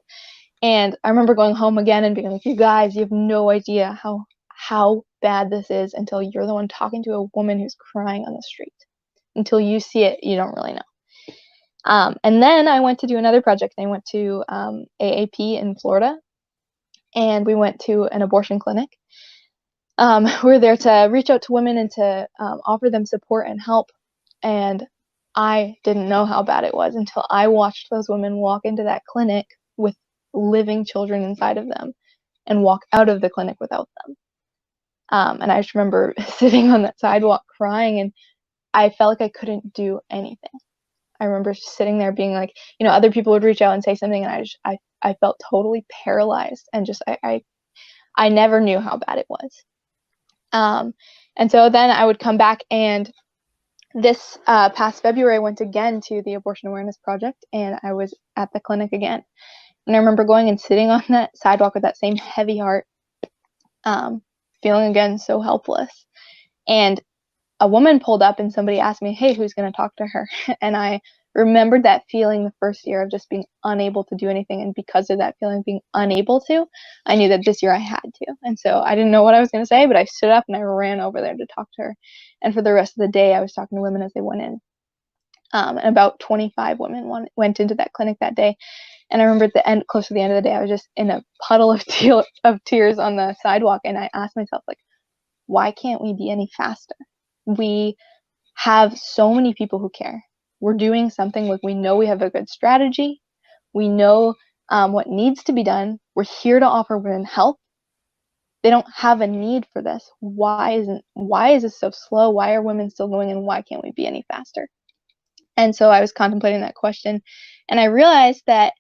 And I remember going home again and being like, you guys, you have no idea how bad this is until you're the one talking to a woman who's crying on the street. Until you see it, you don't really know. And then I went to do another project. I went to AAP in Florida, and we went to an abortion clinic. We were there to reach out to women and to offer them support and help. And I didn't know how bad it was until I watched those women walk into that clinic with living children inside of them and walk out of the clinic without them. And I just remember sitting on that sidewalk crying, and I felt like I couldn't do anything. I remember sitting there being like, other people would reach out and say something, and I felt totally paralyzed, and just I never knew how bad it was. And so then I would come back, and this past February I went again to the Abortion Awareness Project, and I was at the clinic again. And I remember going and sitting on that sidewalk with that same heavy heart, feeling again so helpless. And a woman pulled up, and somebody asked me, hey, who's going to talk to her? And I remembered that feeling the first year of just being unable to do anything. And because of that feeling, being unable to, I knew that this year I had to. And so I didn't know what I was going to say, but I stood up and I ran over there to talk to her. And for the rest of the day, I was talking to women as they went in. And about 25 women went into that clinic that day. And I remember at the end, close to the end of the day, I was just in a puddle of tears on the sidewalk. And I asked myself, like, why can't we be any faster? We have so many people who care. We're doing something, like we know we have a good strategy. We know what needs to be done. We're here to offer women help. They don't have a need for this. Why is this so slow? Why are women still going, and why can't we be any faster? And so I was contemplating that question, and I realized that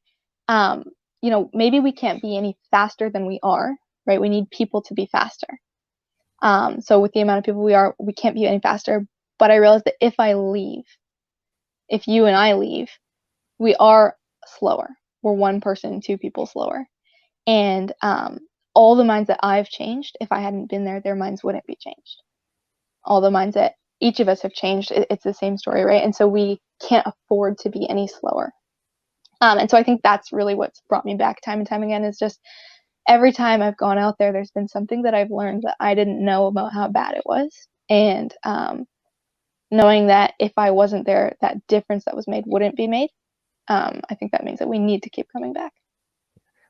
maybe we can't be any faster than we are, right? We need people to be faster. So with the amount of people we can't be any faster. But I realized that if you and I leave, we are slower. We're one person, two people slower. And all the minds that I've changed, if I hadn't been there, their minds wouldn't be changed. All the minds that each of us have changed, it's the same story, right? And so we can't afford to be any slower. And so I think that's really what's brought me back time and time again, is just every time I've gone out there, there's been something that I've learned that I didn't know about how bad it was. And knowing that if I wasn't there, that difference that was made wouldn't be made. I think that means that we need to keep coming back.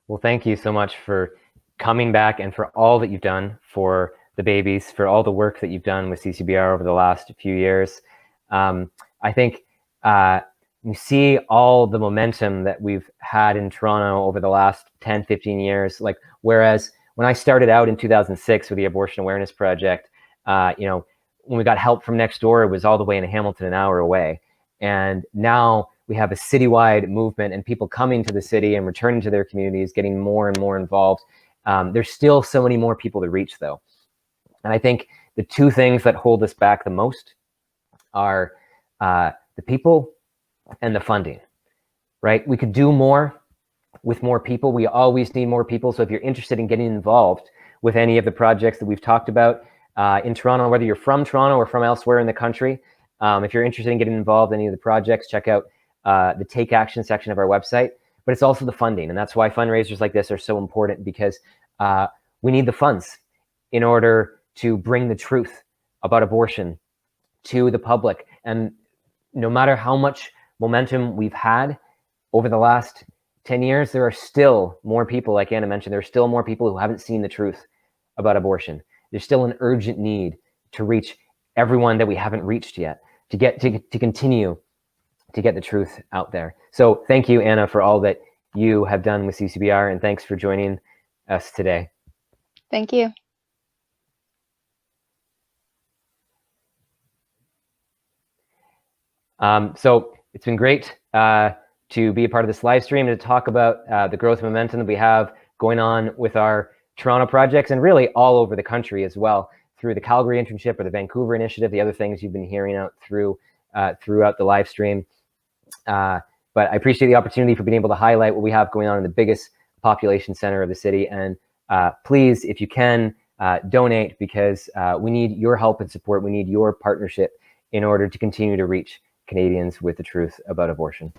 Well, thank you so much for coming back and for all that you've done for the babies, for all the work that you've done with CCBR over the last few years. I think you see all the momentum that we've had in Toronto over the last 10, 15 years. Like, whereas when I started out in 2006 with the Abortion Awareness Project, when we got help from next door, it was all the way in Hamilton, an hour away. And now we have a citywide movement and people coming to the city and returning to their communities, getting more and more involved. There's still so many more people to reach, though. And I think the two things that hold us back the most are the people and the funding, right? We could do more with more people. We always need more people. So if you're interested in getting involved with any of the projects that we've talked about in Toronto, whether you're from Toronto or from elsewhere in the country, if you're interested in getting involved in any of the projects, check out the Take Action section of our website. But it's also the funding. And that's why fundraisers like this are so important, because we need the funds in order to bring the truth about abortion to the public. And no matter how much momentum we've had over the last 10 years, there are still more people, like Anna mentioned, there are still more people who haven't seen the truth about abortion. There's still an urgent need to reach everyone that we haven't reached yet, to continue to get the truth out there. So thank you, Anna, for all that you have done with CCBR, and thanks for joining us today. Thank you. So it's been great to be a part of this live stream and to talk about the growth momentum that we have going on with our Toronto projects, and really all over the country as well, through the Calgary internship or the Vancouver initiative, the other things you've been hearing out throughout the live stream. But I appreciate the opportunity for being able to highlight what we have going on in the biggest population center of the city. And please, if you can, donate, because we need your help and support. We need your partnership in order to continue to reach Canadians with the truth about abortion.